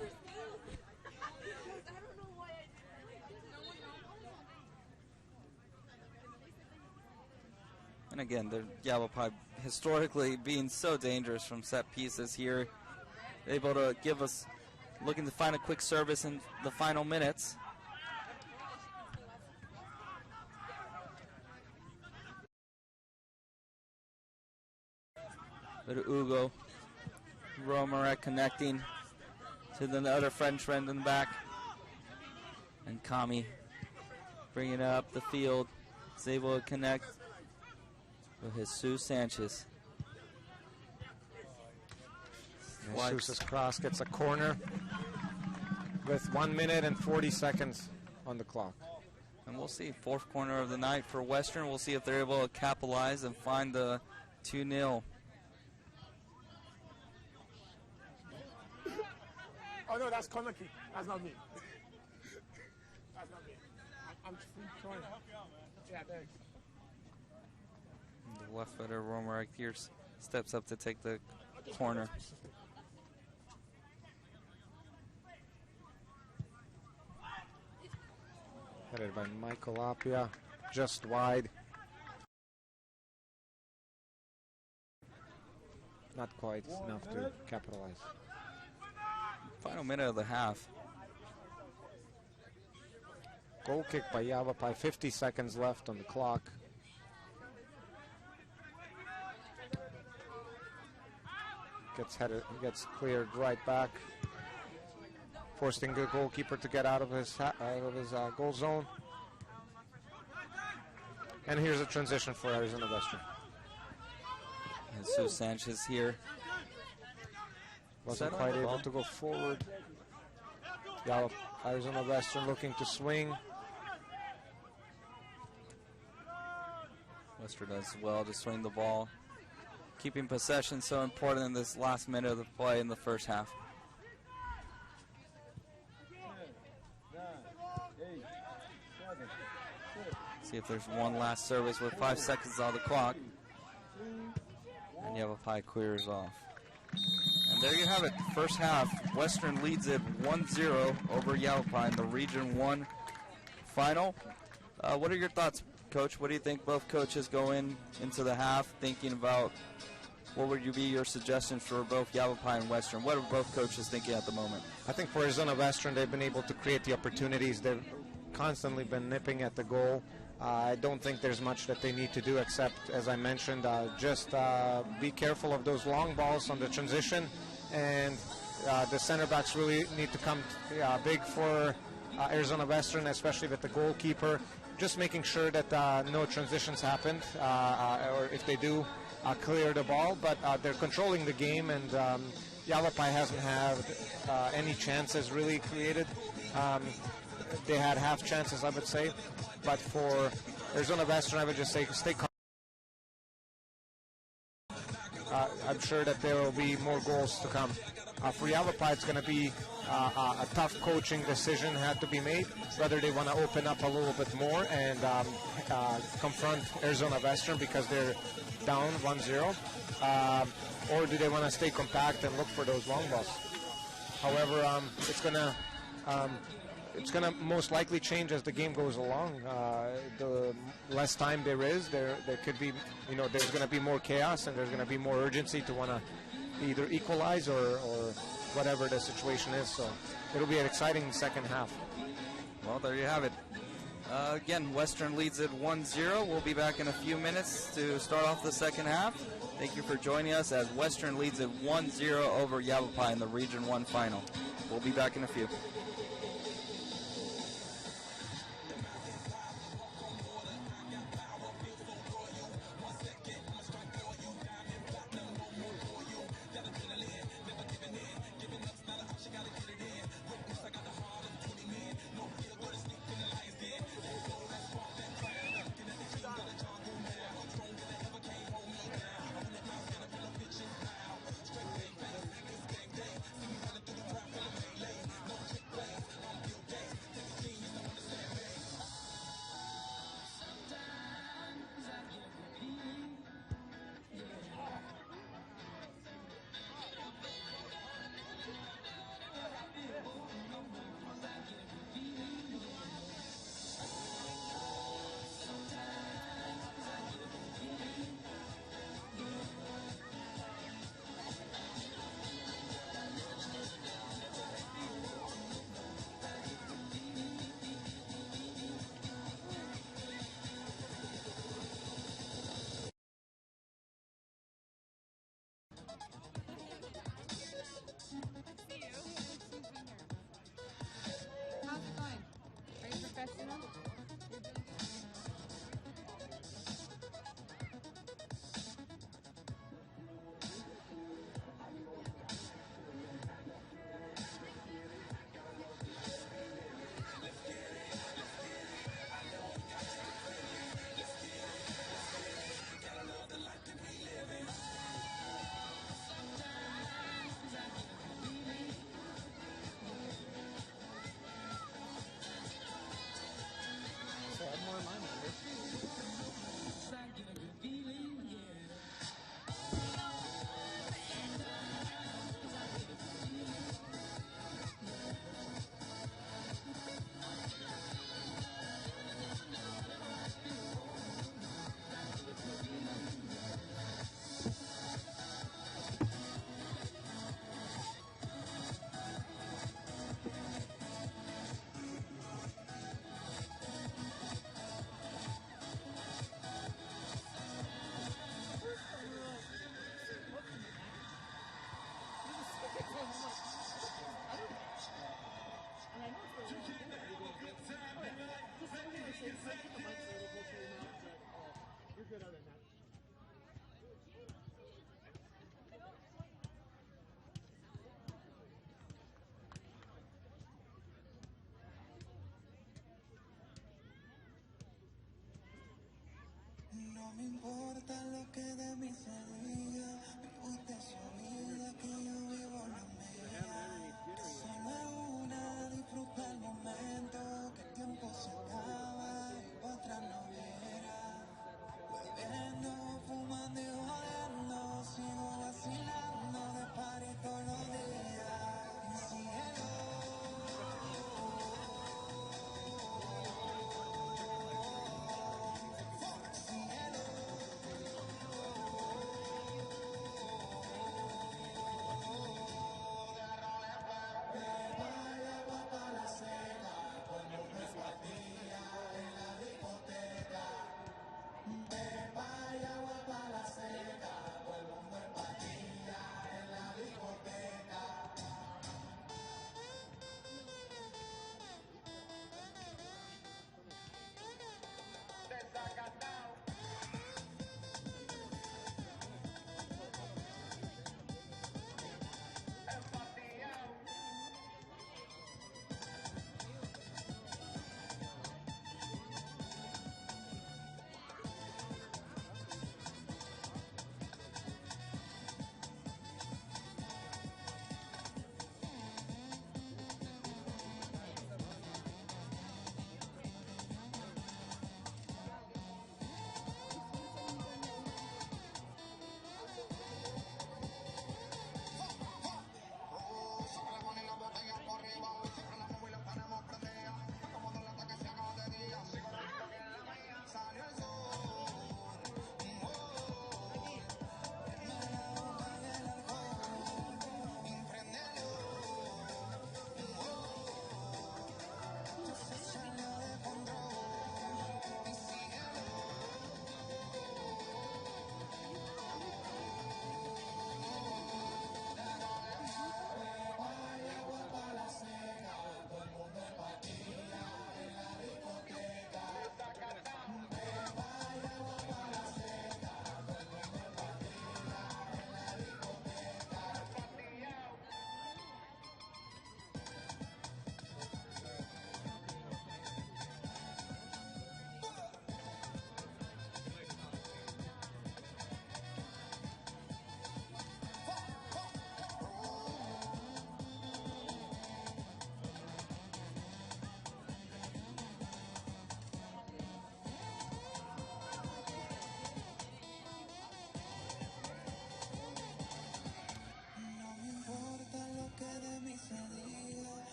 And again, the Yavapai historically being so dangerous from set pieces here. Able to give us, looking to find a quick service in the final minutes. But Ugo, Romarek connecting to the other French friend in the back. And Kami bringing it up the field. Is able to connect with Jesus Sanchez. Jesus' cross gets a corner with 1 minute and 40 seconds on the clock. And we'll see, fourth corner of the night for Western. We'll see if they're able to capitalize and find the 2-0. Oh no, that's corner kick. That's not me. That's not me. I'm trying. Yeah, thanks. The left footer Romarek here steps up to take the corner. Headed by Michael Apia, just wide. Not quite enough to capitalize. Final minute of the half. Goal kick by Yavapai, 50 seconds left on the clock. Gets cleared right back, forcing the goalkeeper to get out of his goal zone. And here's a transition for Arizona Western. Jesus Sanchez here. Wasn't quite able to go forward. Arizona Western looking to swing. Western does well to swing the ball. Keeping possession so important in this last minute of the play in the first half. 10, 9, 8, 7, 6. See if there's one last service with 5 seconds on the clock. And Yavapai clears off. And there you have it, first half. Western leads it 1-0 over Yavapai in the Region 1 final. What are your thoughts, Coach? What do you think both coaches go into the half thinking about? What would be your suggestions for both Yavapai and Western? What are both coaches thinking at the moment? I think for Arizona Western, they've been able to create the opportunities. They've constantly been nipping at the goal. I don't think there's much that they need to do except, as I mentioned, just be careful of those long balls on the transition. And the center backs really need to come big for Arizona Western, especially with the goalkeeper. Just making sure that no transitions happened, or if they do, clear the ball. But they're controlling the game, and Yavapai hasn't had any chances really created. They had half chances, I would say. But for Arizona Western, I would just say stay calm. I'm sure that there will be more goals to come. For Yavapai, it's going to be a tough coaching decision had to be made, whether they want to open up a little bit more and confront Arizona Western because they're down 1-0, or do they want to stay compact and look for those long balls. However, it's going to most likely change as the game goes along. The less time there is, there could be, there's going to be more chaos and there's going to be more urgency to want to either equalize or whatever the situation is. So it'll be an exciting second half. Well, there you have it. Again, Western leads it 1-0. We'll be back in a few minutes to start off the second half. Thank you for joining us as Western leads it 1-0 over Yavapai in the Region 1 final. We'll be back in a few.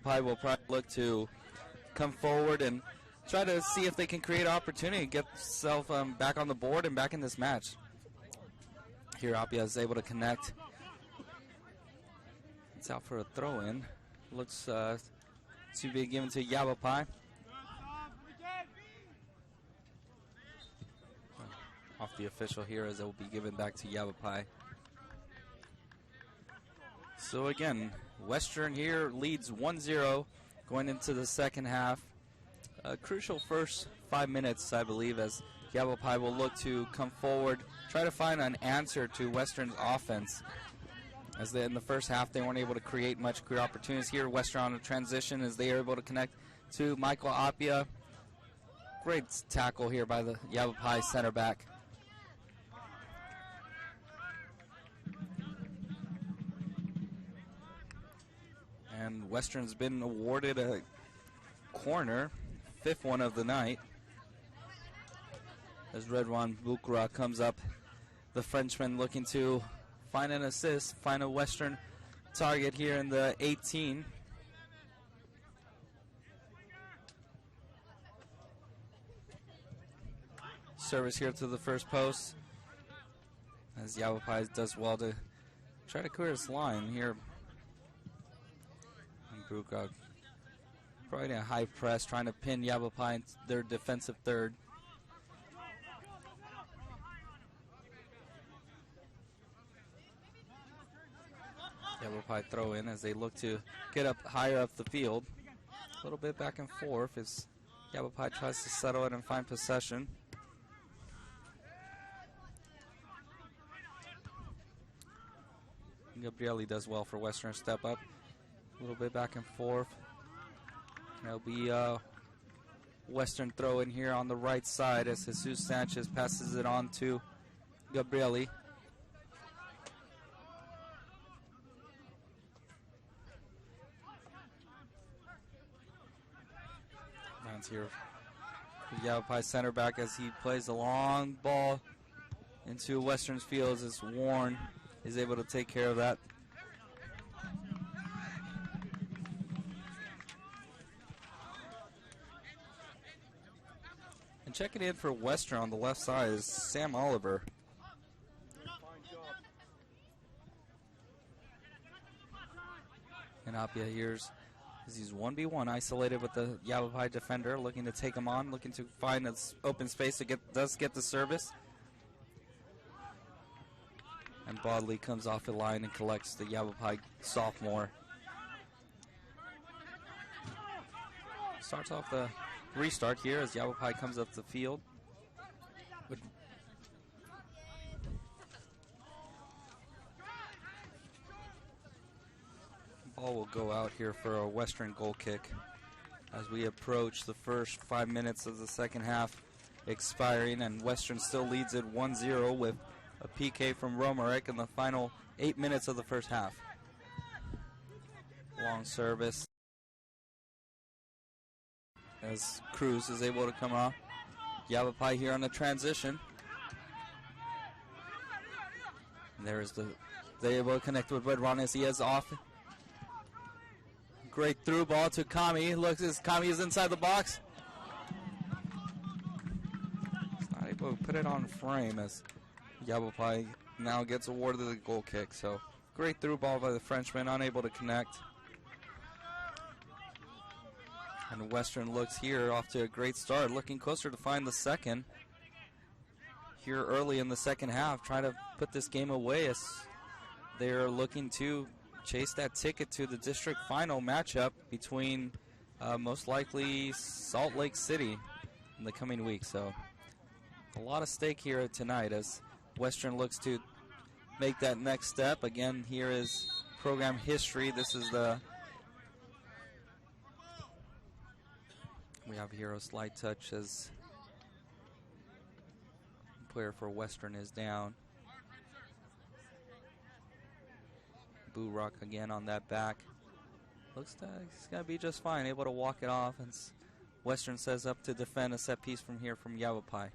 Yavapai will probably look to come forward and try to see if they can create opportunity, get themselves back on the board and back in this match. Here Apia is able to connect. It's out for a throw-in. Looks to be given to Yavapai. Off the official here as it will be given back to Yavapai. So again, Western here leads 1-0 going into the second half. A crucial first 5 minutes, I believe, as Yavapai will look to come forward, try to find an answer to Western's offense. As in the first half, they weren't able to create much career opportunities. Here, Western on a transition as they are able to connect to Michael Apia. Great tackle here by the Yavapai center back. And Western's been awarded a corner, 5th one of the night. As Redwan Bukra comes up, the Frenchman looking to find an assist, find a Western target here in the 18. Service here to the first post, as Yavapai does well to try to clear his line here. And Bukra probably in a high press, trying to pin Yavapai into their defensive third. Yavapai throw in as they look to get up higher up the field. A little bit back and forth as Yavapai tries to settle it and find possession. Gabrielli does well for Western step up. A little bit back and forth. There'll be Western throw in here on the right side as Jesus Sanchez passes it on to Gabrielli. Bounce here. Yavapai center back as he plays a long ball into Western's fields as Warren is able to take care of that. And checking in for Western on the left side is Sam Oliver. And Apia here's as he's 1v1 isolated with the Yavapai defender, looking to take him on, looking to find an open space to get the service. And Bodley comes off the line and collects the Yavapai sophomore. Starts off the restart here as Yavapai comes up the field. Ball will go out here for a Western goal kick as we approach the first 5 minutes of the second half expiring, and Western still leads it 1-0 with a PK from Romerick in the final 8 minutes of the first half. Long service as Cruz is able to come off. Yavapai here on the transition. And there is they're able to connect with Redron as he is off. Great through ball to Kami. Looks as Kami is inside the box. He's not able to put it on frame as Yavapai now gets awarded the goal kick. So great through ball by the Frenchman, unable to connect. And Western looks here off to a great start, looking closer to find the second here early in the second half, trying to put this game away as they're looking to chase that ticket to the district final matchup between most likely Salt Lake City in the coming week. So a lot of stake here tonight as Western looks to make that next step. Again, here is program history. This is we have here a slight touch as the player for Western is down. Boo Rock again on that back. Looks like he's going to be just fine, able to walk it off. And Western says up to defend a set piece from here from Yavapai.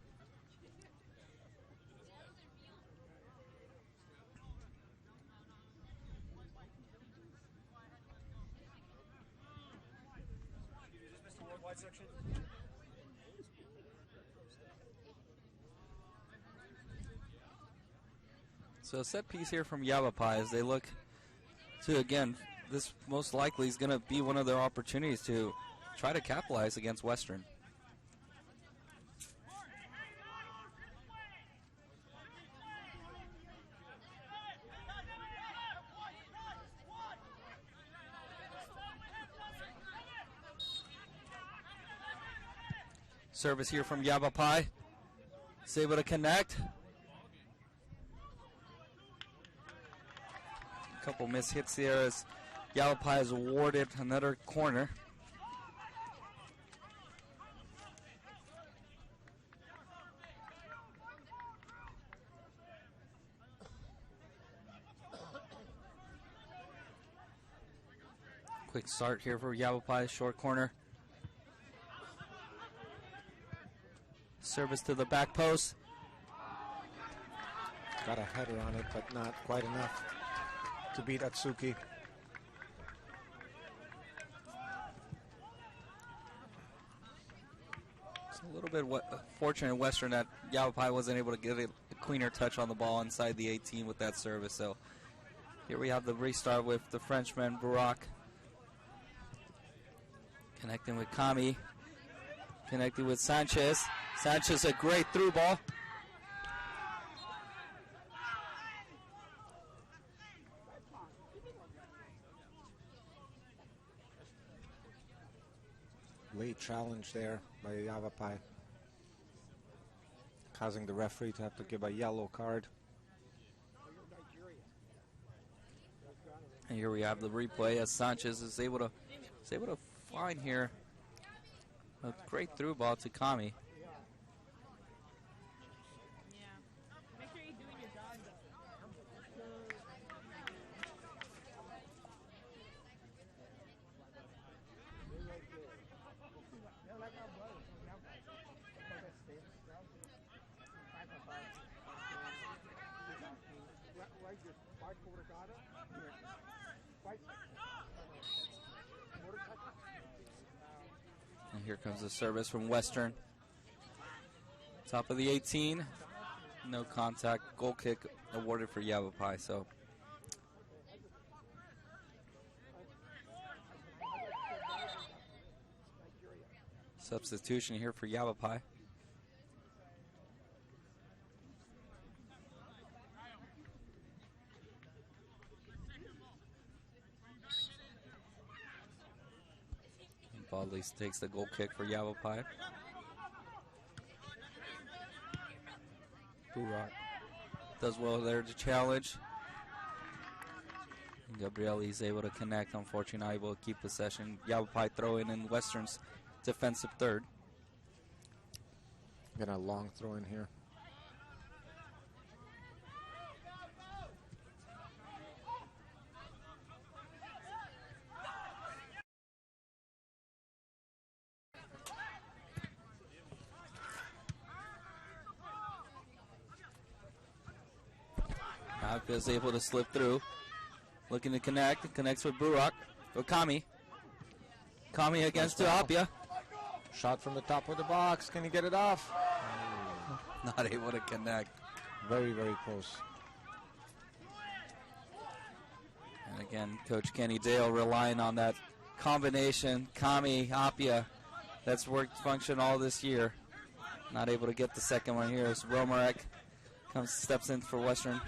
So a set piece here from Yavapai as they look to, again, this most likely is going to be one of their opportunities to try to capitalize against Western. Service here from Yavapai. Is able to connect. A couple missed hits there as Yavapai is awarded another corner. Quick start here for Yavapai, short corner. Service to the back post. Got a header on it, but not quite enough to beat Atsuki. It's a little bit fortunate Western that Yavapai wasn't able to get a cleaner touch on the ball inside the 18 with that service. So here we have the restart with the Frenchman, Burak. Connecting with Kami. Connecting with Sanchez. Sanchez, a great through ball. Late challenge there by Yavapai, causing the referee to have to give a yellow card. And here we have the replay as Sanchez is able to find here a great through ball to Kami. And here comes the service from Western. Top of the 18. No contact. Goal kick awarded for Yavapai. So substitution here for Yavapai. Bodley takes the goal kick for Yavapai. Burak does well there to challenge. Gabrielli is able to connect, unfortunately not able to keep possession. Yavapai throwing in Western's defensive third. Get a long throw in here. Apia is able to slip through. Looking to connect. Connects with Burak. Kami. Kami against to Apia. Shot from the top of the box. Can he get it off? Not able to connect. Very, very close. And again, Coach Kenny Dale relying on that combination. Kami, Apia. That's worked function all this year. Not able to get the second one here as Romarek steps in for Western.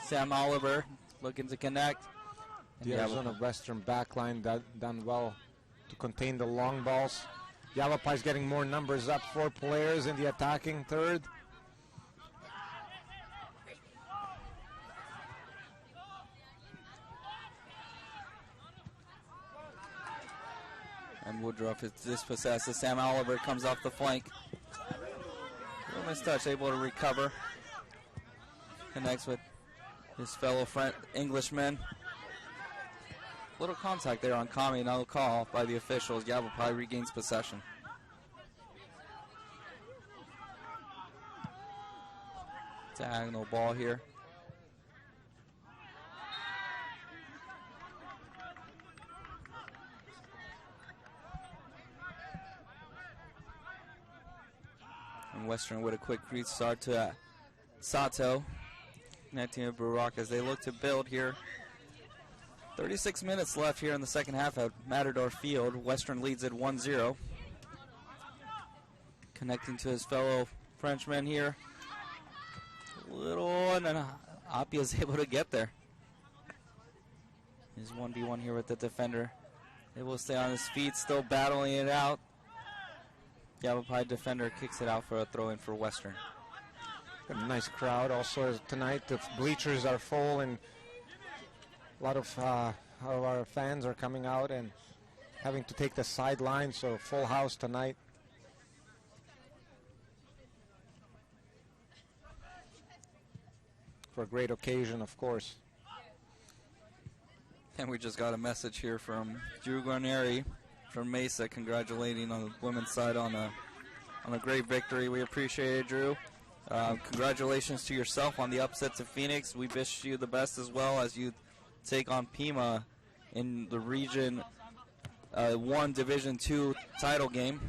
Sam Oliver looking to connect. The Arizona Western backline done well to contain the long balls. Yavapai's getting more numbers up, 4 players in the attacking third. And Woodruff is dispossessed as Sam Oliver comes off the flank. Little mistouch, able to recover. Connects with his fellow Englishman. Little contact there on Kami, no call by the officials. Yavapai regains possession. Diagonal ball here. And Western with a quick restart to Sato. Connecting with Burak as they look to build here. 36 minutes left here in the second half at Matador Field. Western leads at 1-0. Connecting to his fellow Frenchman here. Little, and then Apia is able to get there. He's 1v1 here with the defender. Able to stay on his feet, still battling it out. Yavapai defender kicks it out for a throw-in for Western. Got a nice crowd also tonight. The bleachers are full, and a lot of our fans are coming out and having to take the sideline, so full house tonight. For a great occasion, of course. And we just got a message here from Drew Guarneri from Mesa, congratulating on the women's side on a great victory. We appreciate it, Drew. Congratulations to yourself on the upset to Phoenix. We wish you the best as well as you take on Pima in the Region 1 Division 2 title game.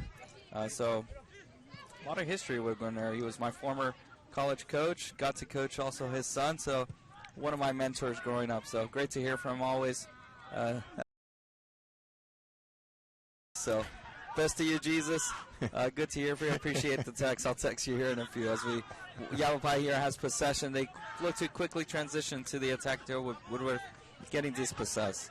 So a lot of history with Guarneri. He was my former college coach, got to coach also his son, so one of my mentors growing up. So great to hear from him always. So best to you, Jesus. Good to hear from you. Appreciate the text. I'll text you here in a few. As Yavapai here has possession. They look to quickly transition to the attack there with Woodward getting dispossessed.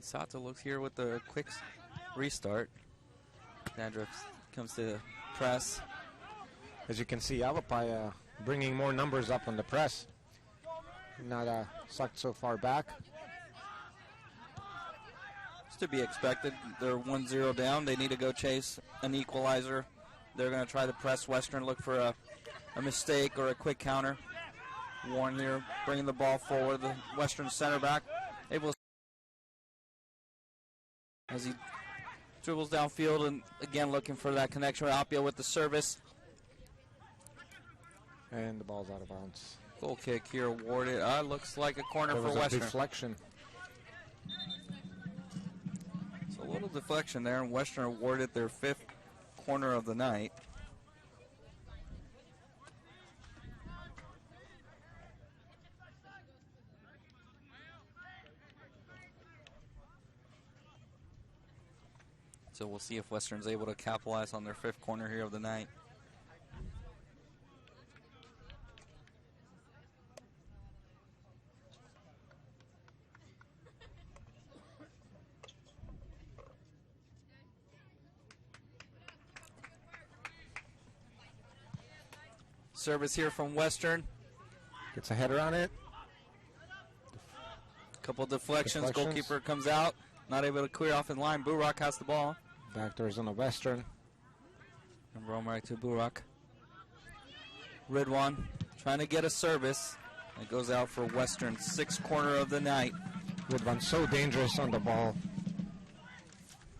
Sato looks here with the quick restart. Dandruff comes to press. As you can see, Yavapai bringing more numbers up on the press. Not sucked so far back. It's to be expected. They're 1-0 down. They need to go chase an equalizer. They're going to try to press Western, look for a mistake or a quick counter. Warren here bringing the ball forward. The Western center back able to, as he dribbles downfield and again looking for that connection with Apia with the service. And the ball's out of bounds. Goal kick here awarded. Looks like a corner There for was a Western. deflection. So a little deflection there, and Western awarded their 5th corner of the night. So we'll see if Western's able to capitalize on their 5th corner here of the night. Service here from Western. Gets a header on it. Couple deflections. Goalkeeper comes out. Not able to clear off in line. Burak has the ball. Back to Arizona Western. And Romerick to Burak. Ridwan trying to get a service. It goes out for Western's 6th corner of the night. Ridwan so dangerous on the ball,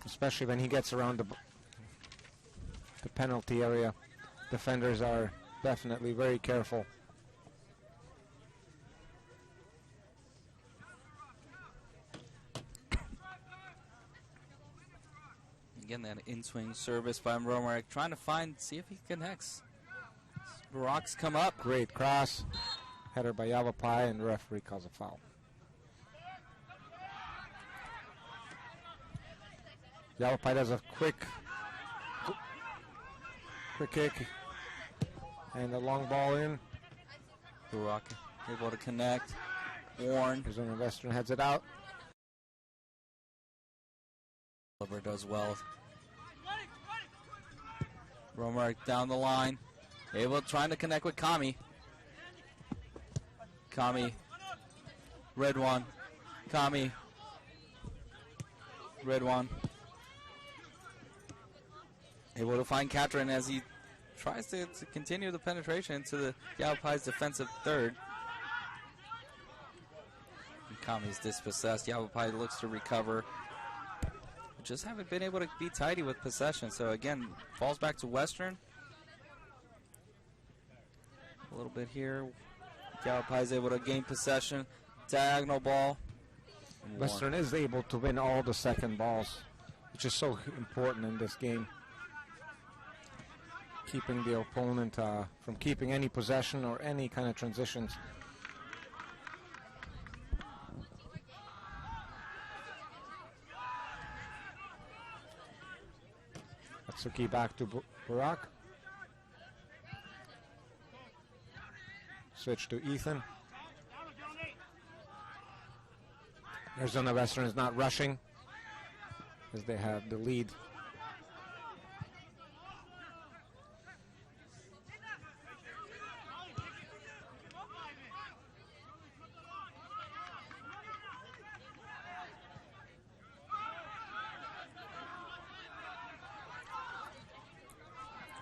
especially when he gets around the penalty area. Defenders are definitely very careful. Again, that in-swing service by Romerick, trying to see if he connects. Burak's come up. Great cross. Header by Yavapai, and the referee calls a foul. Yavapai does a quick kick. And a long ball in. Burak able to connect. Warren. Arizona Western heads it out. Oliver does well. Romerick down the line. Trying to connect with Kami. Red one. Kami. Red one. Able to find Katrin as he tries to continue the penetration into the Yavapai's defensive third. And Kami's dispossessed. Yavapai looks to recover. Just haven't been able to be tidy with possession. So again, falls back to Western. A little bit here. Yavapai is able to gain possession. Diagonal ball. Western is able to win all the second balls, which is so important in this game. Keeping the opponent from keeping any possession or any kind of transitions. Atsuki back to Barak. Switch to Ethan. Arizona Western is not rushing as they have the lead.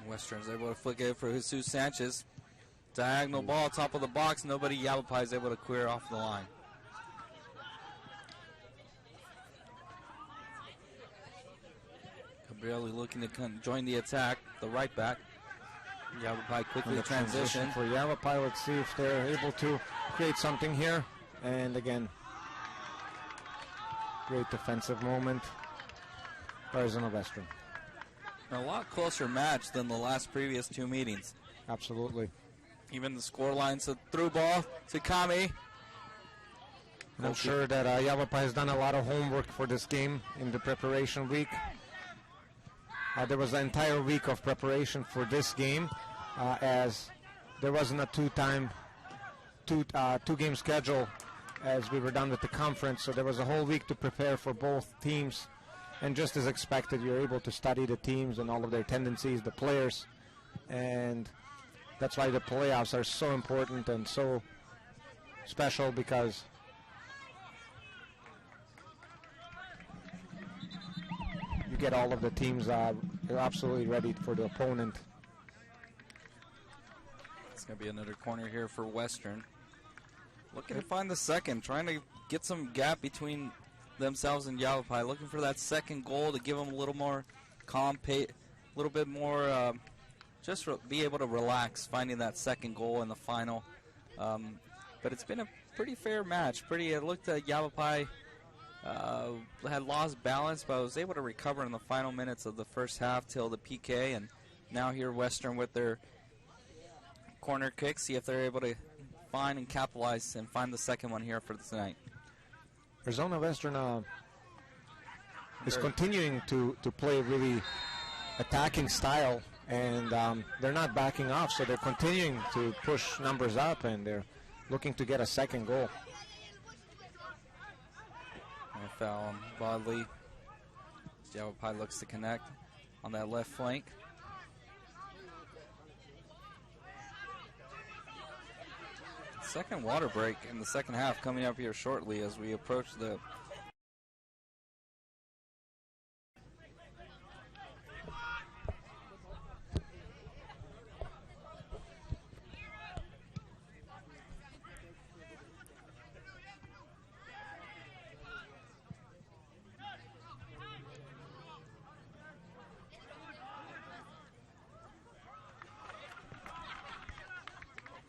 Western's able to flick it for Jesus Sanchez. Diagonal ball, top of the box. Nobody, Yavapai is able to clear off the line. Gabrielli looking to join the attack, the right back. Yavapai quickly transition. For Yavapai, let's see if they're able to create something here. And again, great defensive moment. Arizona Western. A lot closer match than the last previous two meetings. Absolutely. Even the score line's a through ball to Kami. And I'm sure that Yavapai has done a lot of homework for this game in the preparation week. There was an entire week of preparation for this game, as there wasn't a two-game schedule as we were done with the conference. So there was a whole week to prepare for both teams. And just as expected, you're able to study the teams and all of their tendencies, the players. And that's why the playoffs are so important and so special, because you get all of the teams absolutely ready for the opponent. It's going to be another corner here for Western. Looking to find the second, trying to get some gap between themselves and Yavapai, looking for that second goal to give them a little more calm, a little bit more, just be able to relax, finding that second goal in the final. But it's been a pretty fair match. It looked like Yavapai had lost balance, but was able to recover in the final minutes of the first half till the PK. And now here Western with their corner kick, see if they're able to find and capitalize and find the second one here for tonight. Arizona Western is continuing to play really attacking style, and they're not backing off, so they're continuing to push numbers up, and they're looking to get a second goal. And a foul on Bodley. Yavapai looks to connect on that left flank. Second water break in the second half coming up here shortly as we approach the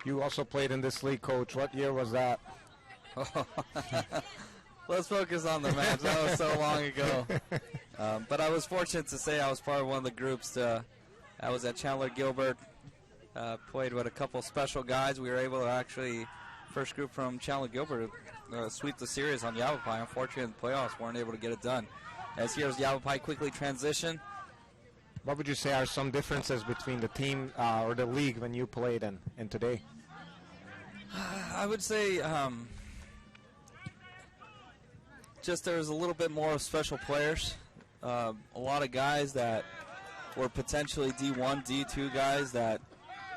You also played in this league, Coach. What year was that? Let's focus on the match. That was so long ago. But I was fortunate to say I was part of one of the groups. I was at Chandler Gilbert, played with a couple special guys. We were able to actually, first group from Chandler Gilbert, sweep the series on Yavapai. Unfortunately, in the playoffs, weren't able to get it done. As here's Yavapai quickly transition. What would you say are some differences between the team or the league when you played and today? I would say just there's a little bit more special players. A lot of guys that were potentially D1, D2 guys that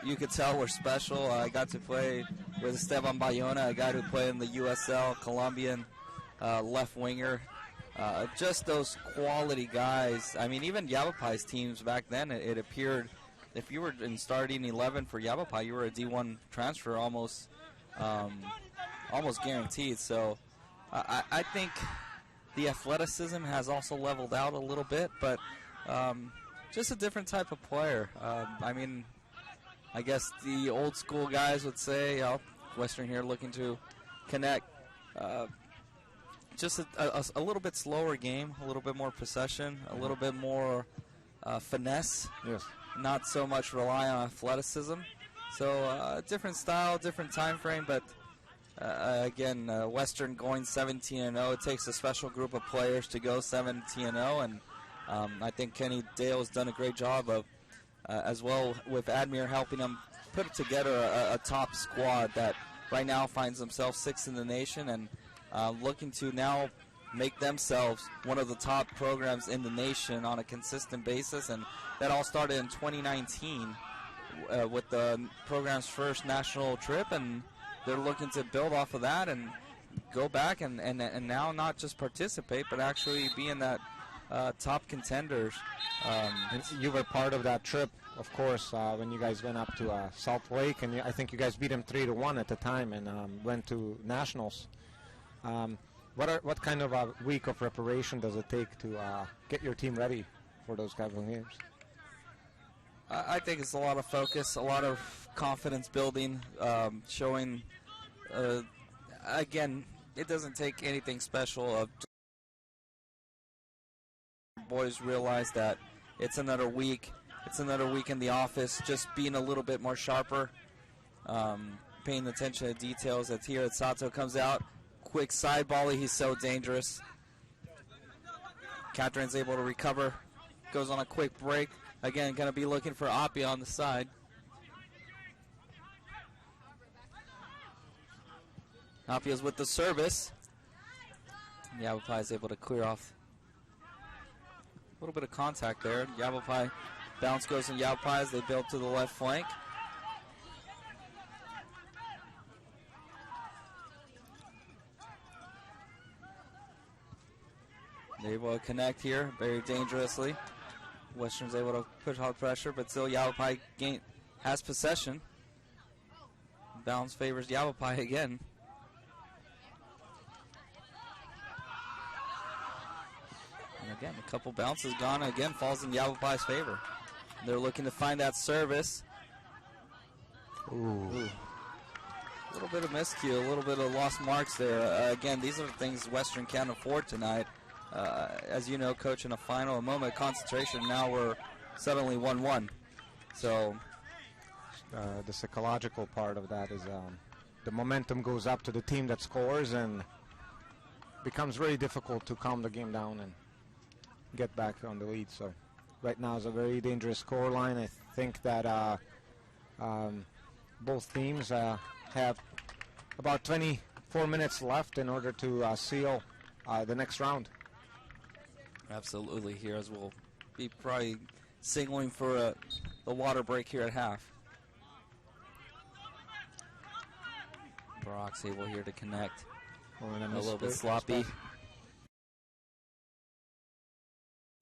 you could tell were special. I got to play with Esteban Bayona, a guy who played in the USL, Colombian left winger. Just those quality guys. I mean, even Yavapai's teams back then, it appeared if you were in starting 11 for Yavapai, you were a D1 transfer almost guaranteed. So I think the athleticism has also leveled out a little bit, but just a different type of player. I mean, I guess the old school guys would say, Western here looking to connect. Just a little bit slower game, a little bit more possession, a little bit more finesse. Yes. Not so much rely on athleticism. So different style, different time frame, but again, Western going 17-0. It takes a special group of players to go 17-0, and I think Kenny Dale has done a great job of, as well with Admir helping them put together a top squad that right now finds themselves 6th in the nation and looking to now make themselves one of the top programs in the nation on a consistent basis. And that all started in 2019 with the program's first national trip, and they're looking to build off of that and go back and now not just participate but actually be in that top contenders. And you were part of that trip, of course, when you guys went up to Salt Lake, and I think you guys beat them 3-1 at the time and went to nationals. What kind of a week of preparation does it take to get your team ready for those kind of games? I think it's a lot of focus, a lot of confidence building, showing, again, it doesn't take anything special. Boys realize that it's another week. It's another week in the office, just being a little bit more sharper, paying attention to details. As here at Sato comes out, quick side volley, he's so dangerous. Catherine's able to recover, goes on a quick break. Again, going to be looking for Appia on the side. Appia's with the service. Yavapai is able to clear off. A little bit of contact there. Yavapai, bounce goes in Yavapai as they build to the left flank. They're able to connect here very dangerously. Western's able to push hard pressure, but still Yavapai has possession. Bounce favors Yavapai again. And again, a couple bounces gone. Again, falls in Yavapai's favor. They're looking to find that service. Ooh. A little bit of miscue, a little bit of lost marks there. Again, these are the things Western can't afford tonight. As you know, Coach, in a final, a moment of concentration, now we're suddenly 1-1. So the psychological part of that is the momentum goes up to the team that scores, and becomes very difficult to calm the game down and get back on the lead. So right now is a very dangerous score line. I think that both teams have about 24 minutes left in order to seal the next round. Absolutely, here as we'll be probably signaling for the water break here at half. Brock's able here to connect. A little bit sloppy.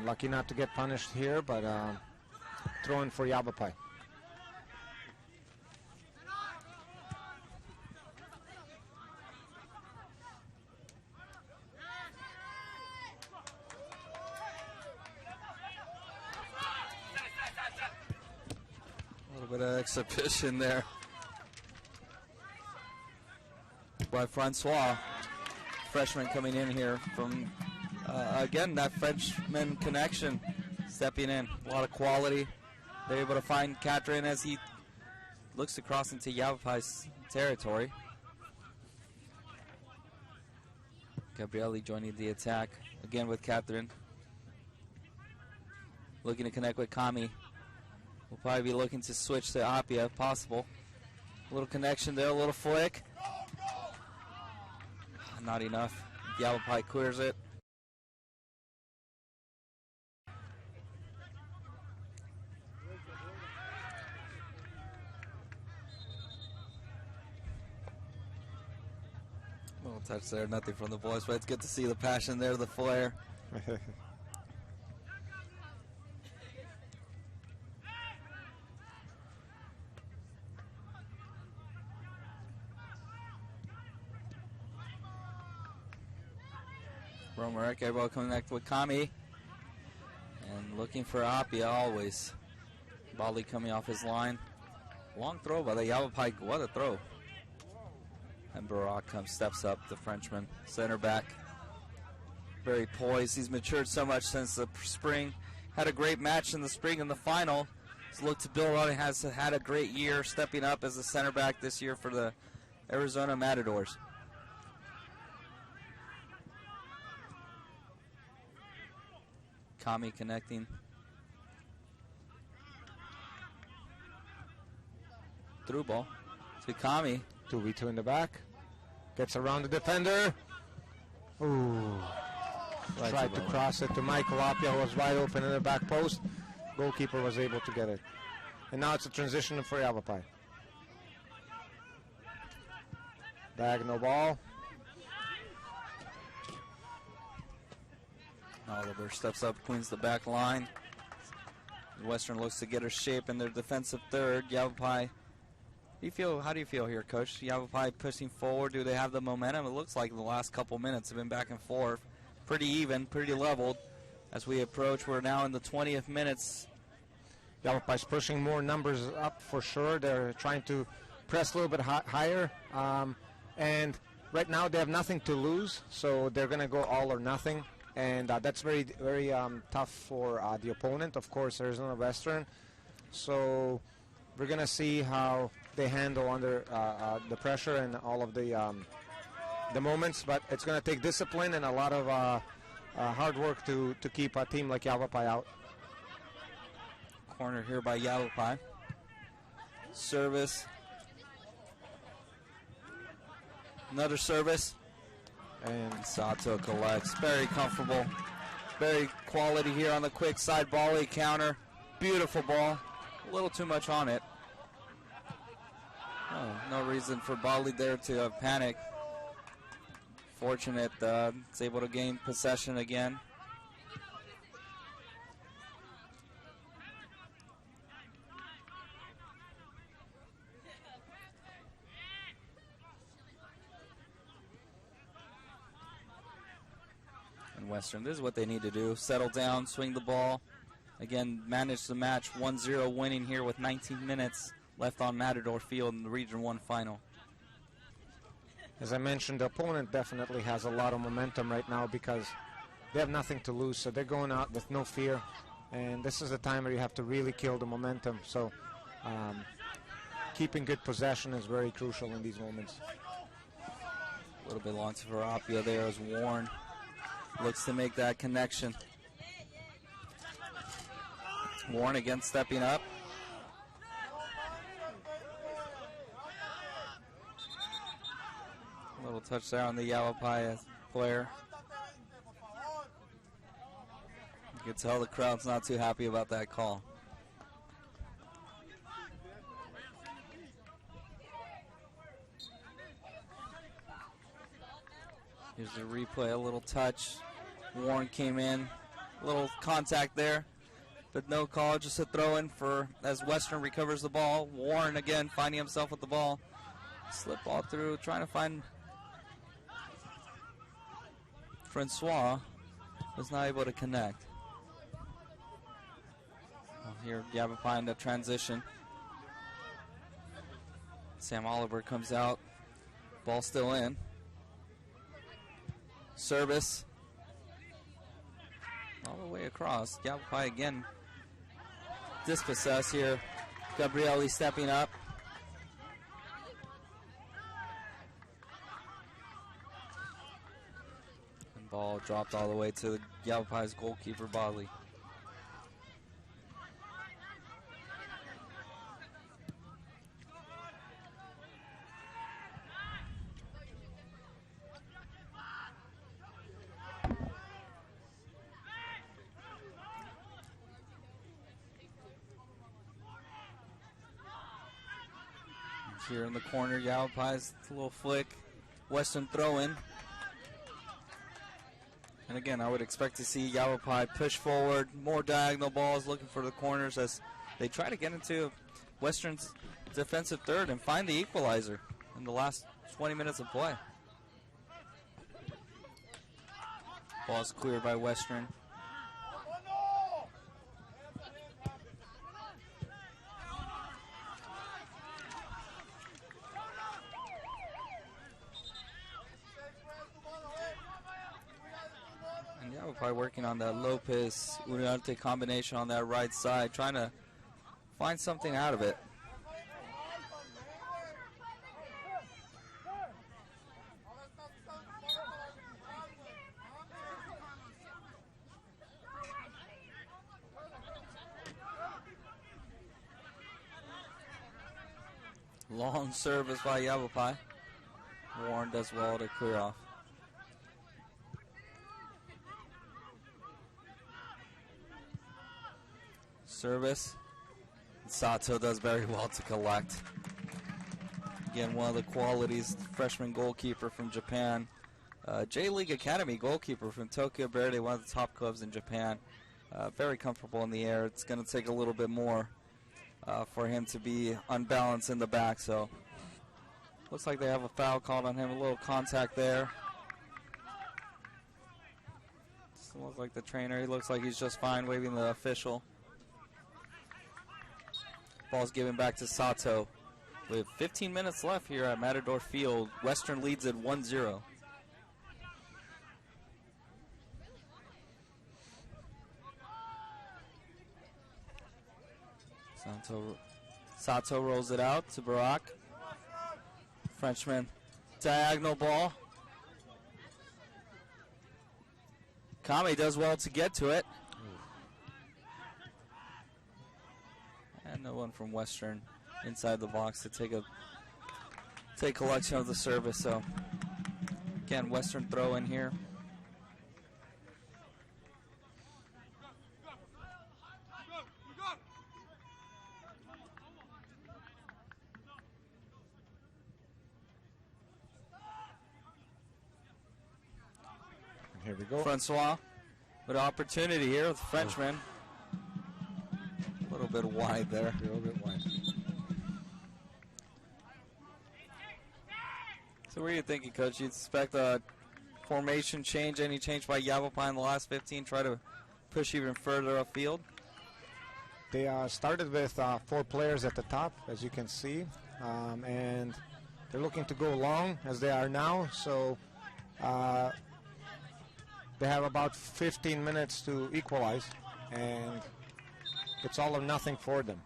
Lucky not to get punished here, but throwing for Yavapai. Bit of exhibition there by Francois, freshman coming in here from, again, that Frenchman connection stepping in. A lot of quality. They're able to find Catherine as he looks to cross into Yavapai's territory. Gabrielli joining the attack again with Catherine. Looking to connect with Kami. We'll probably be looking to switch to Appia if possible. A little connection there, a little flick. Not enough. Yavapai clears it. Little touch there, nothing from the boys, but it's good to see the passion there, the flair. Romarek able to connect with Kami. And looking for Appia always. Bali coming off his line. Long throw by the Yavapai. What a throw. And Barak steps up, the Frenchman, center back. Very poised. He's matured so much since the spring. Had a great match in the spring in the final. He's looked to build on it. Has had a great year, stepping up as a center back this year for the Arizona Matadors. Kami connecting. Through ball to Kami. 2v2 in the back. Gets around the defender. Ooh. Right Tried to cross it to Michael Apia, who was wide open in the back post. Goalkeeper was able to get it. And now it's a transition for Yavapai. Diagonal ball. Oliver steps up, cleans the back line. Western looks to get her shape in their defensive third. Yavapai, how do you feel here, Coach? Yavapai pushing forward. Do they have the momentum? It looks like the last couple minutes have been back and forth. Pretty even, pretty leveled. As we approach, we're now in the 20th minutes. Yavapai's pushing more numbers up for sure. They're trying to press a little bit higher. And right now they have nothing to lose, so they're going to go all or nothing. And that's very, very tough for the opponent, of course, Arizona Western. So we're going to see how they handle under the pressure and all of the moments. But it's going to take discipline and a lot of hard work to keep a team like Yavapai out. Corner here by Yavapai. Service. Another service. And Sato collects. Very comfortable. Very quality here on the quick side volley counter. Beautiful ball. A little too much on it. Oh, no reason for Bali there to panic. Fortunate it's able to gain possession again. Western, this is what they need to do. Settle down, swing the ball. Again, manage the match 1-0 winning here with 19 minutes left on Matador Field in the Region 1 final. As I mentioned, the opponent definitely has a lot of momentum right now because they have nothing to lose, so they're going out with no fear. And this is the time where you have to really kill the momentum. So keeping good possession is very crucial in these moments. A little bit long for Apia there as Warren looks to make that connection. Warren again stepping up. A little touch there on the Yavapai player. You can tell the crowd's not too happy about that call. Here's the replay, a little touch. Warren came in, a little contact there, but no call, just a throw in for as Western recovers the ball. Warren again finding himself with the ball. Slip ball through, trying to find Francois, was not able to connect. Well, here Yavapai in the transition. Sam Oliver comes out, ball still in. Service all the way across. Yavapai again dispossessed here. Gabrielli stepping up. And ball dropped all the way to Yavapai's goalkeeper, Bodley. Here in the corner, Yavapai's little flick, Western throw-in. And again, I would expect to see Yavapai push forward, more diagonal balls, looking for the corners as they try to get into Western's defensive third and find the equalizer in the last 20 minutes of play. Ball's cleared by Western. Yavapai working on that Lopez Uriarte combination on that right side, trying to find something out of it. Long service by Yavapai. Warren does well to clear off. Service. Sato does very well to collect. Again, one of the qualities, freshman goalkeeper from Japan. J-League Academy goalkeeper from Tokyo Verde, one of the top clubs in Japan. Very comfortable in the air. It's going to take a little bit more for him to be unbalanced in the back. So looks like they have a foul called on him. A little contact there. Doesn't look like the trainer. He looks like he's just fine, waving the official. Ball's given back to Sato. With 15 minutes left here at Matador Field, Western leads at 1-0. Sato rolls it out to Barak. Frenchman, diagonal ball. Kame does well to get to it. And no one from Western inside the box to take collection of the service. So again, Western throw in here. Here we go. Francois with opportunity here with the Frenchman. A little bit wide there. A little bit wide. So what are you thinking, Coach? You expect a formation change, any change by Yavapai in the last 15, try to push even further upfield? They started with 4 players at the top, as you can see, and they're looking to go long as they are now. So they have about 15 minutes to equalize, and it's all or nothing for them.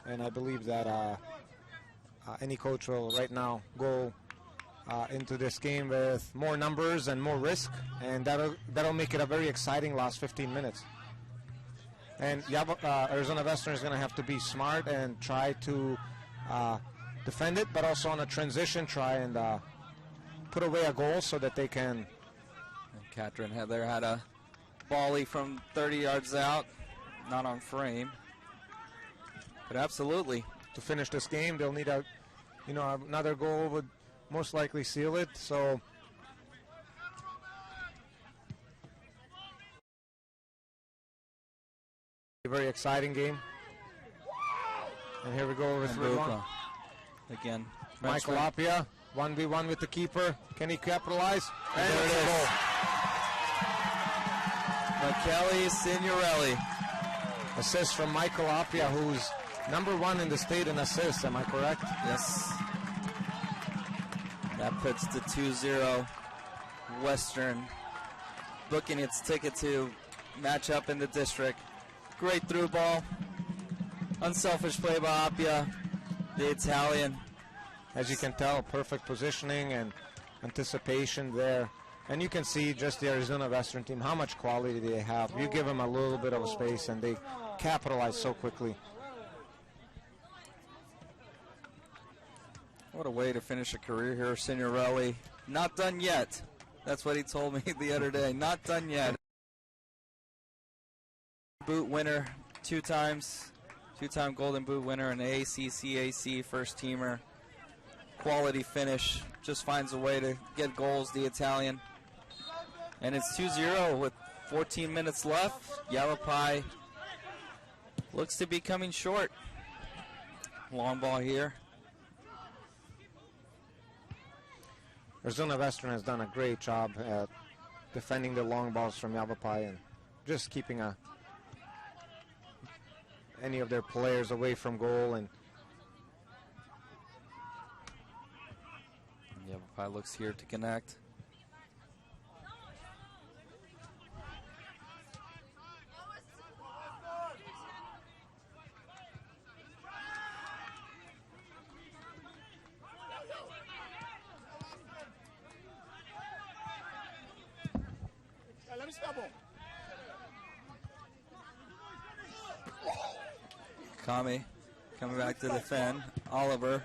And I believe that any coach will right now go into this game with more numbers and more risk, and that'll make it a very exciting last 15 minutes. And Arizona Western is going to have to be smart and try to defend it, but also on a transition try and put away a goal so that they can. Catherine had a volley from 30 yards out, not on frame, but absolutely. To finish this game, they'll need another goal would most likely seal it. So a very exciting game. And here we go with Ridwan. Again, Michael Apia, 1v1 with the keeper. Can he capitalize? And there it is. Michele Signorelli. Assist from Michael Apia, who's #1 in the state in assists. Am I correct? Yes. That puts the 2-0 Western booking its ticket to match up in the district. Great through ball. Unselfish play by Apia, the Italian. As you can tell, perfect positioning and anticipation there. And you can see just the Arizona Western team, how much quality they have. You give them a little bit of a space and they capitalize so quickly. What a way to finish a career here, Signorelli. Not done yet. That's what he told me the other day. Not done yet. Boot winner 2 times. 2-time Golden Boot winner and ACCAC first teamer. Quality finish. Just finds a way to get goals, the Italian. And it's 2-0 with 14 minutes left. Yavapai looks to be coming short. Long ball here. Arizona Western has done a great job at defending the long balls from Yavapai and just keeping any of their players away from goal. And Yavapai looks here to connect. Kami coming back to defend. Oliver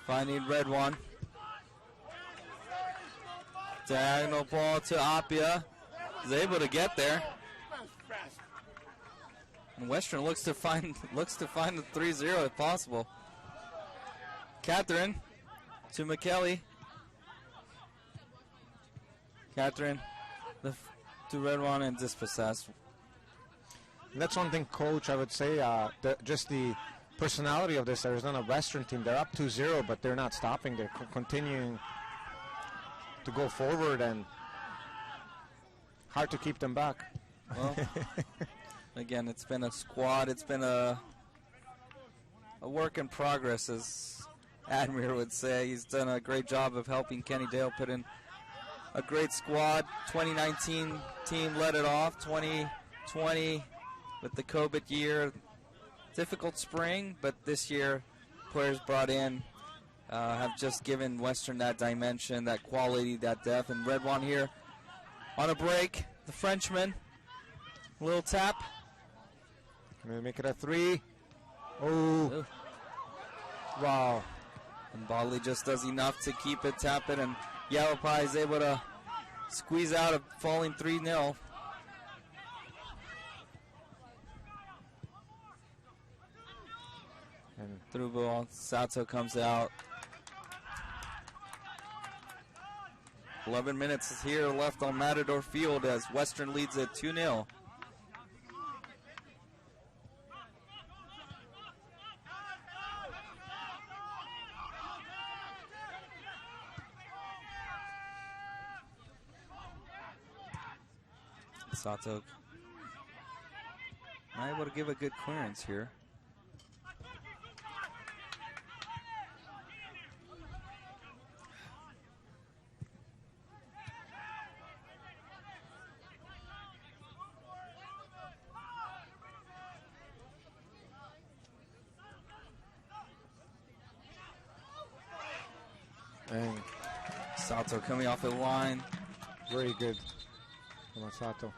finding Red One. Diagonal ball to Apia. Is able to get there. And Western looks to find the 3-0 if possible. Catherine to McKelly. Catherine to Red One and dispossessed. That's one thing, Coach, I would say, just the personality of this Arizona Western team. They're up 2-0, but they're not stopping. They're continuing to go forward, and hard to keep them back. Well, again, it's been a squad. It's been a work in progress, as Admir would say. He's done a great job of helping Kenny Dale put in a great squad. 2019 team led it off. 2020 with the COVID year. Difficult spring, but this year players brought in have just given Western that dimension, that quality, that depth. And Red One here on a break. The Frenchman, little tap. Can they make it a 3? Oh, Ooh. Wow. And Bodley just does enough to keep it tapping, and Yavapai is able to squeeze out a falling 3-0. And through ball, Sato comes out. 11 minutes here left on Matador Field as Western leads at 2-0. Sato not able to give a good clearance here. And Sato coming off the line. very good from Sato.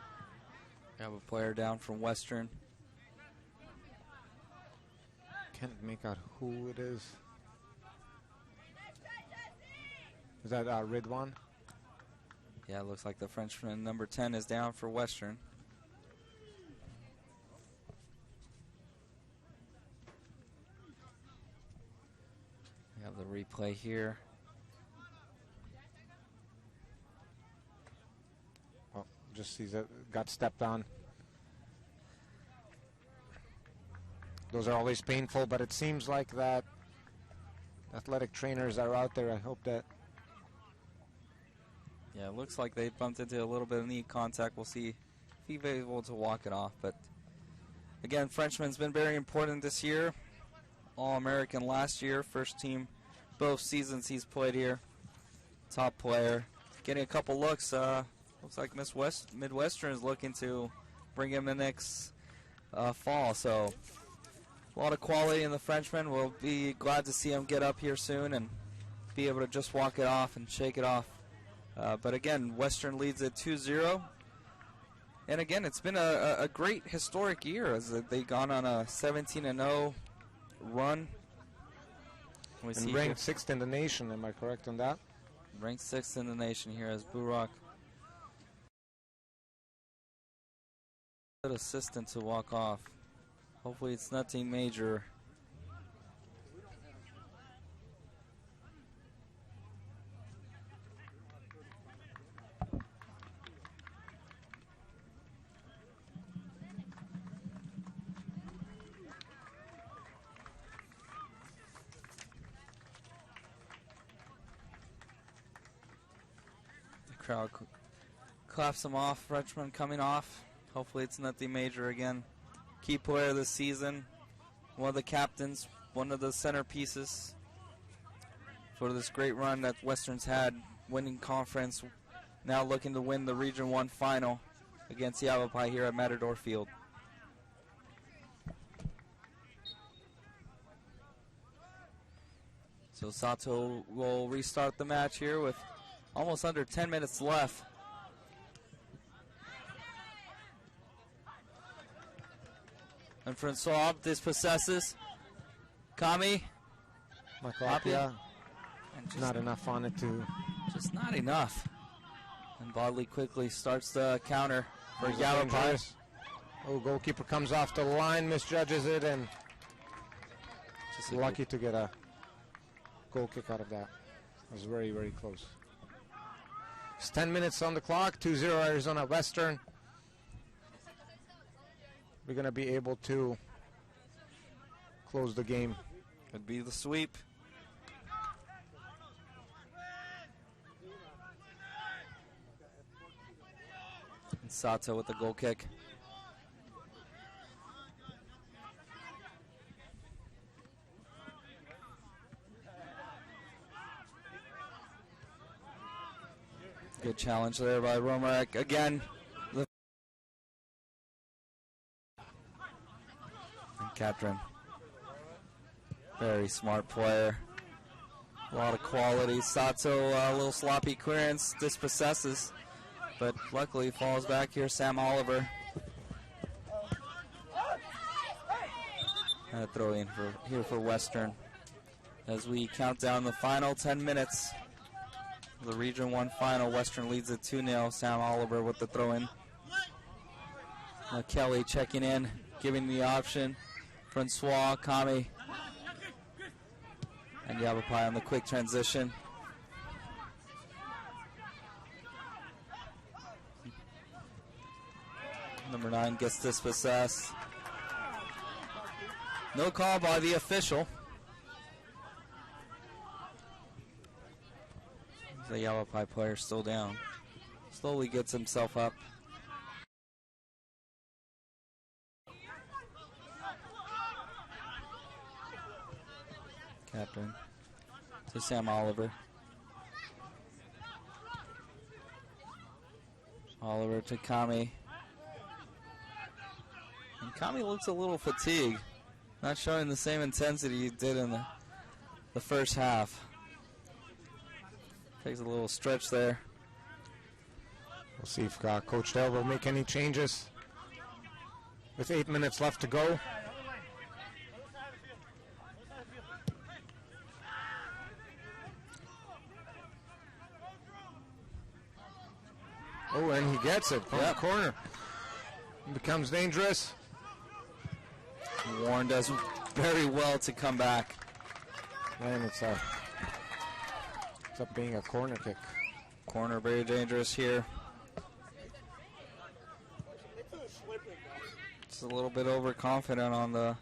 We have a player down from Western. Can't make out who it is. Is that Red One? Yeah, it looks like the Frenchman, number 10, is down for Western. We have the replay here. Well, just sees that got stepped on. Those are always painful, but it seems like that athletic trainers are out there. I hope that. Yeah, it looks like they bumped into a little bit of knee contact. We'll see if he's able to walk it off. But again, Frenchman's been very important this year. All-American last year, first team both seasons he's played here. Top player. Getting a couple looks. Looks like Midwestern is looking to bring him in next fall. So a lot of quality in the Frenchman. We'll be glad to see him get up here soon and be able to just walk it off and shake it off. But again, Western leads at 2-0. And again, it's been a great historic year as they've gone on a 17-0 run. And ranked 6th in the nation, am I correct on that? Ranked 6th in the nation here as Burak. Good assistant to walk off. Hopefully it's nothing major. Crowd claps him off. Frenchman coming off. Hopefully it's nothing major again. Key player this season. One of the captains. One of the centerpieces for this great run that Western's had. Winning conference. Now looking to win the Region 1 final against Yavapai here at Matador Field. So Sato will restart the match here with almost under 10 minutes left. And Francois dispossesses. Kami. Apia. And not enough on it to. Just not enough. And Bodley quickly starts the counter for Yavapai. Oh, goalkeeper comes off the line, misjudges it, and just lucky to get a goal kick out of that. It was very, very close. It's 10 minutes on the clock, 2-0 Arizona Western. We're going to be able to close the game. Could be the sweep. And Sato with the goal kick. Good challenge there by Romarek. Again, and Catherine. Very smart player. A lot of quality. Sato, a little sloppy clearance, dispossesses. But luckily falls back here, Sam Oliver. And a throw in for Western. As we count down the final 10 minutes. The Region 1 final, Western leads at 2-0. Sam Oliver with the throw-in. Kelly checking in, giving the option. Francois, Kami, and Yavapai on the quick transition. Number 9 gets dispossessed. No call by the official. The Yavapai player still down. Slowly gets himself up. Captain to Sam Oliver. Oliver to Kami. And Kami looks a little fatigued. Not showing the same intensity he did in the first half. Takes a little stretch there. We'll see if Coach Dell will make any changes. With 8 minutes left to go. Oh, and he gets it from the corner. It becomes dangerous. Warren does very well to come back. And it's up being a corner kick. Corner very dangerous here. Just a little bit overconfident on the.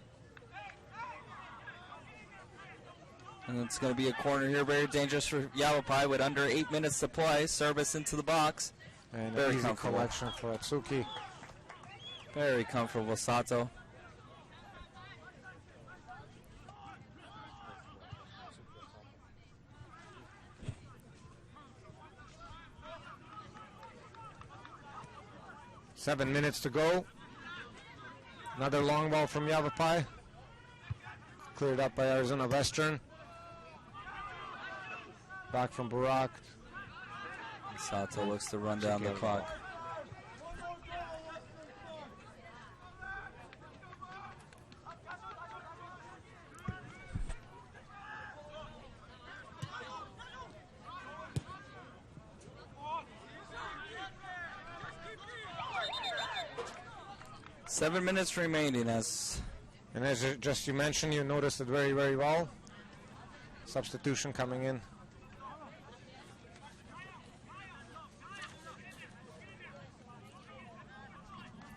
And it's going to be a corner here, very dangerous for Yavapai with under 8 minutes to play. Service into the box. And very an easy comfortable collection for Atsuki. Very comfortable, Sato. Seven minutes to go. Another long ball from Yavapai. Cleared up by Arizona Western. Back from Barak. Sato looks to run down the clock. Seven minutes remaining as just you mentioned, you noticed it very, very well. Substitution coming in.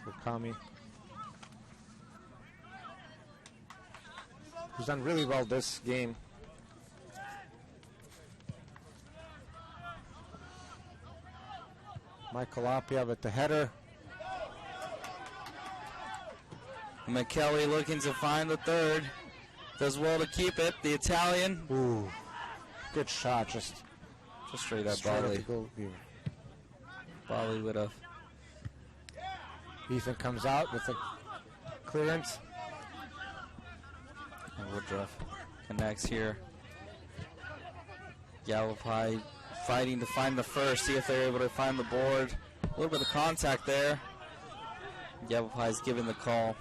For Kami. Who's done really well this game. Michael Apia with the header. McKelly looking to find the third. Does well to keep it. The Italian. Ooh, good shot. Just straight up Bali. Bali would have. Ethan comes out with a clearance. And Woodruff connects here. Yavapai fighting to find the first. See if they're able to find the board. A little bit of contact there. Yavapai's giving the call.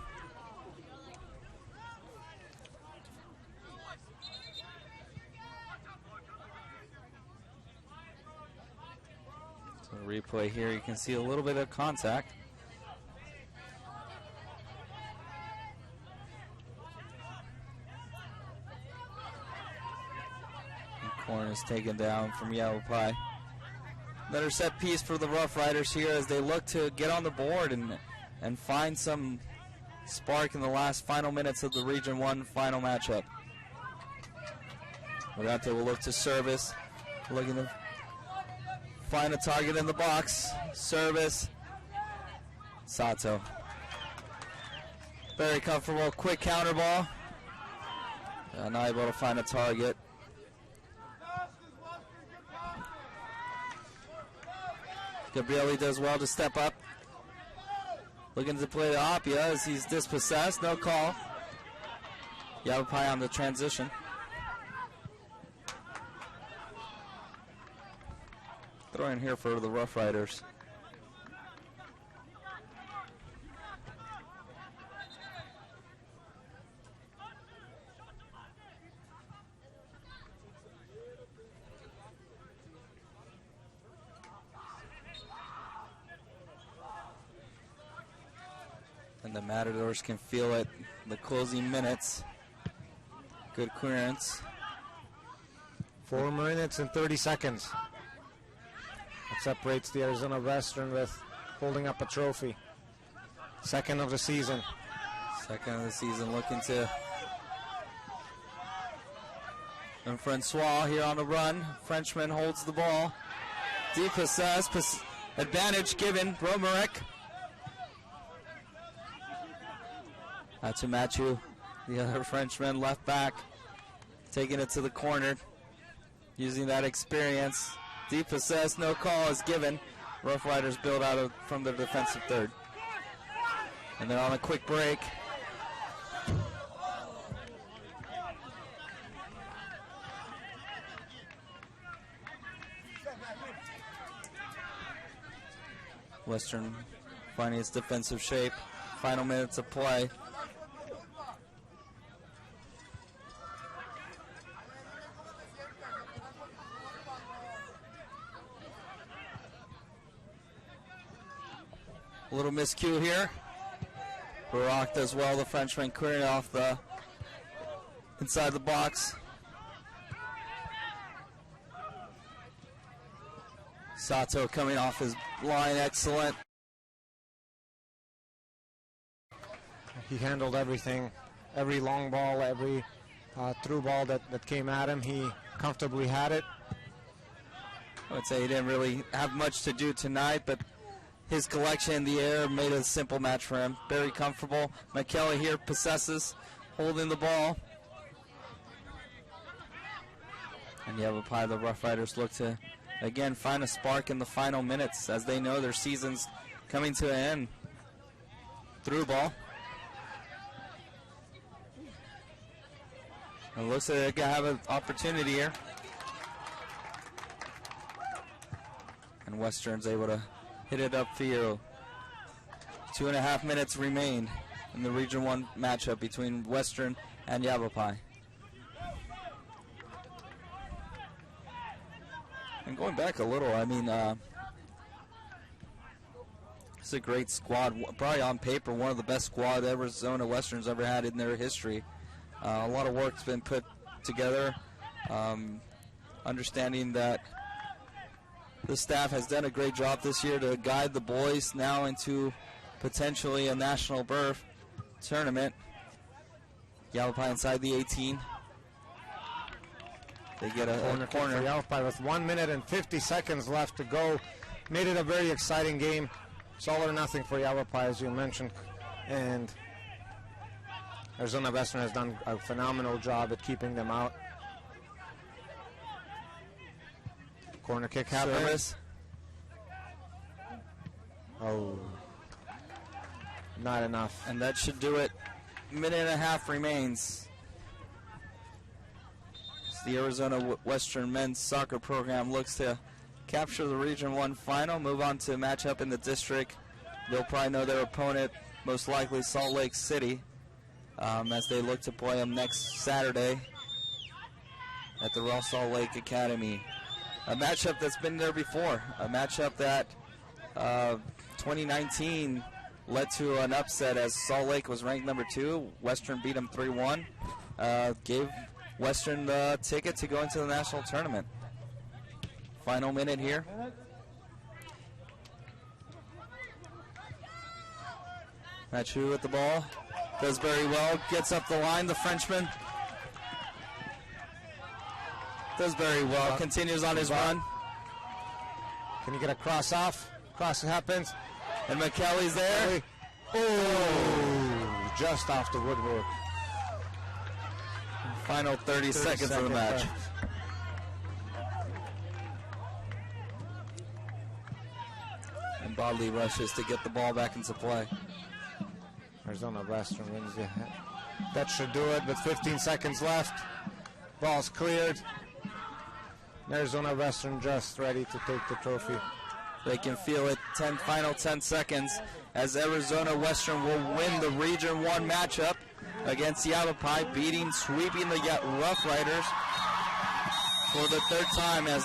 Replay here, you can see a little bit of contact. Corner is taken down from Yavapai. Another set piece for the Rough Riders here as they look to get on the board and find some spark in the last final minutes of the Region 1 final matchup. Morante will look to service, looking to find a target in the box. Service. Sato. Very comfortable, quick counter ball. Not able to find a target. Gabrielli does well to step up. Looking to play to Apia as he's dispossessed. No call. Yavapai on the transition. Throw in here for the Rough Riders. And the Matadors can feel it in the closing minutes. Good clearance. 4 minutes and 30 seconds. That separates the Arizona Western with holding up a trophy. Second of the season. Second of the season, looking to. And Francois here on the run. Frenchman holds the ball. Depossessed. Advantage given. Romarek. To Matthew, the other Frenchman, left back, taking it to the corner, using that experience. Depossessed, no call is given. Rough Riders build out from their defensive third. And they're on a quick break. Western finding its defensive shape. Final minutes of play. A little miscue here. Barak does well, the Frenchman clearing off the inside the box. Sato coming off his line, excellent. He handled everything, every long ball, every through ball that came at him, he comfortably had it. I would say he didn't really have much to do tonight, but his collection in the air made it a simple match for him. Very comfortable. McKelly here possesses, holding the ball. And Yavapai, the Rough Riders, look to, again, find a spark in the final minutes as they know their season's coming to an end. Through ball. It looks like they're going to have an opportunity here. And Western's able to hit it upfield. 2.5 minutes remain in the Region 1 matchup between Western and Yavapai. And going back a little, I mean, it's a great squad. Probably on paper, one of the best squad Arizona Western's ever had in their history. A lot of work's been put together. Understanding that the staff has done a great job this year to guide the boys now into potentially a national berth tournament. Yavapai inside the 18. They get a corner. For Yavapai with 1 minute and 50 seconds left to go. Made it a very exciting game. It's all or nothing for Yavapai, as you mentioned. And Arizona Western has done a phenomenal job at keeping them out. Corner kick happens. Oh, not enough. And that should do it. Minute and a half remains. The Arizona Western men's soccer program looks to capture the Region 1 final, move on to match up in the district. They'll probably know their opponent, most likely Salt Lake City, as they look to play them next Saturday at the Ross Salt Lake Academy. a matchup that's been there before, a matchup that 2019 led to an upset as Salt Lake was ranked number 2. Western beat them 3-1, gave Western the ticket to go into the national tournament. Final minute here. Machu with the ball, does very well, gets up the line, the Frenchman. Does very well, continues on his run. Can he get a cross off? Cross happens. And McKelly's there. Oh, just off the woodwork. Final 30 seconds of the match. And Bodley rushes to get the ball back into play. Arizona Western wins it. That should do it with 15 seconds left. Ball's cleared. Arizona Western just ready to take the trophy. They can feel it. Final 10 seconds as Arizona Western will win the Region 1 matchup against Yavapai, sweeping the Rough Riders for the 3rd time as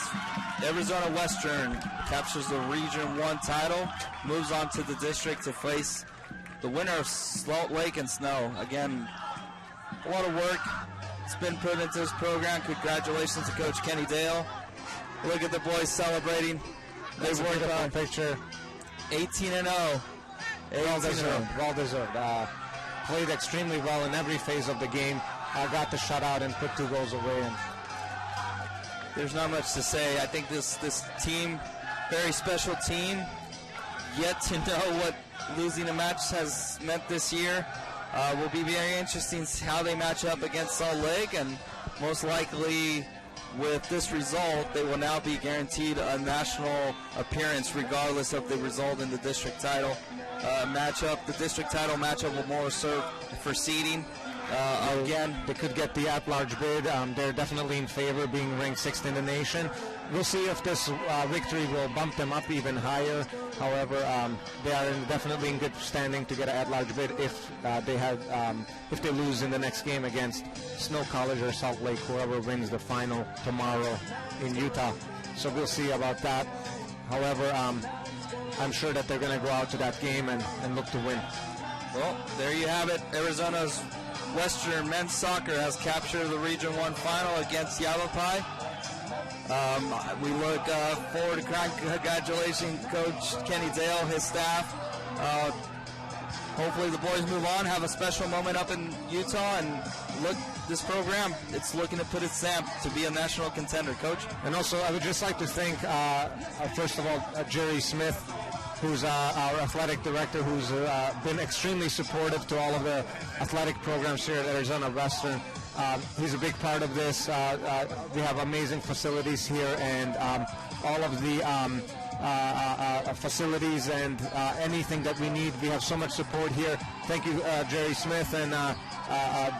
Arizona Western captures the Region 1 title, moves on to the district to face the winner of Salt Lake and Snow. Again, a lot of work has been put into this program. Congratulations to Coach Kenny Dale. Look at the boys celebrating. They've worked on picture. 18-0. Well deserved. Played extremely well in every phase of the game. Got the shutout and put 2 goals away. And there's not much to say. I think this team, very special team, yet to know what losing a match has meant this year. Will be very interesting how they match up against Salt Lake, and most likely with this result, they will now be guaranteed a national appearance regardless of the result in the district title matchup. The district title matchup will more serve for seeding. Again, they could get the at-large bid. They're definitely in favor, being ranked 6th in the nation. We'll see if this victory will bump them up even higher. However, they are definitely in good standing to get an at-large bid if they lose in the next game against Snow College or Salt Lake, whoever wins the final tomorrow in Utah. So we'll see about that. However, I'm sure that they're going to go out to that game and look to win. Well, there you have it. Arizona's Western men's soccer has captured the Region 1 final against Yavapai. We look forward to congratulating Coach Kenny Dale, his staff. Hopefully the boys move on, have a special moment up in Utah, and look, this program, it's looking to put its stamp to be a national contender, Coach. And also, I would just like to thank, first of all, Jerry Smith, who's our athletic director, who's been extremely supportive to all of the athletic programs here at Arizona Western. He's a big part of this. We have amazing facilities here, and all of the facilities and anything that we need. We have so much support here. Thank you, Jerry Smith, and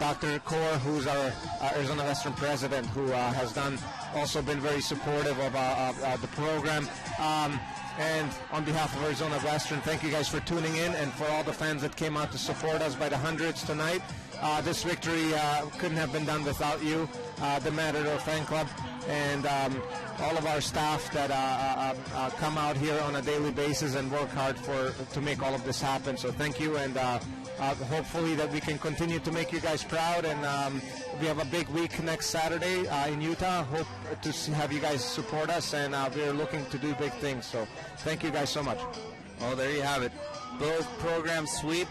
Dr. Kaur, who's our Arizona Western president, who has also been very supportive of the program. And on behalf of Arizona Western, thank you guys for tuning in, and for all the fans that came out to support us by the hundreds tonight. This victory couldn't have been done without you, the Matador fan club, and all of our staff that come out here on a daily basis and work hard to make all of this happen. So thank you, and hopefully that we can continue to make you guys proud. And we have a big week next Saturday in Utah. Hope to have you guys support us, and we're looking to do big things. So thank you guys so much. Well, there you have it. Both programs sweep.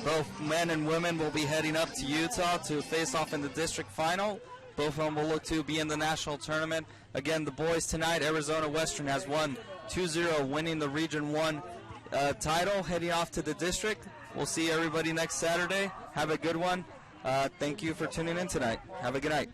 Both men and women will be heading up to Utah to face off in the district final. Both of them will look to be in the national tournament. Again, the boys tonight, Arizona Western has won 2-0, winning the Region 1 title, heading off to the district. We'll see everybody next Saturday. Have a good one. Thank you for tuning in tonight. Have a good night.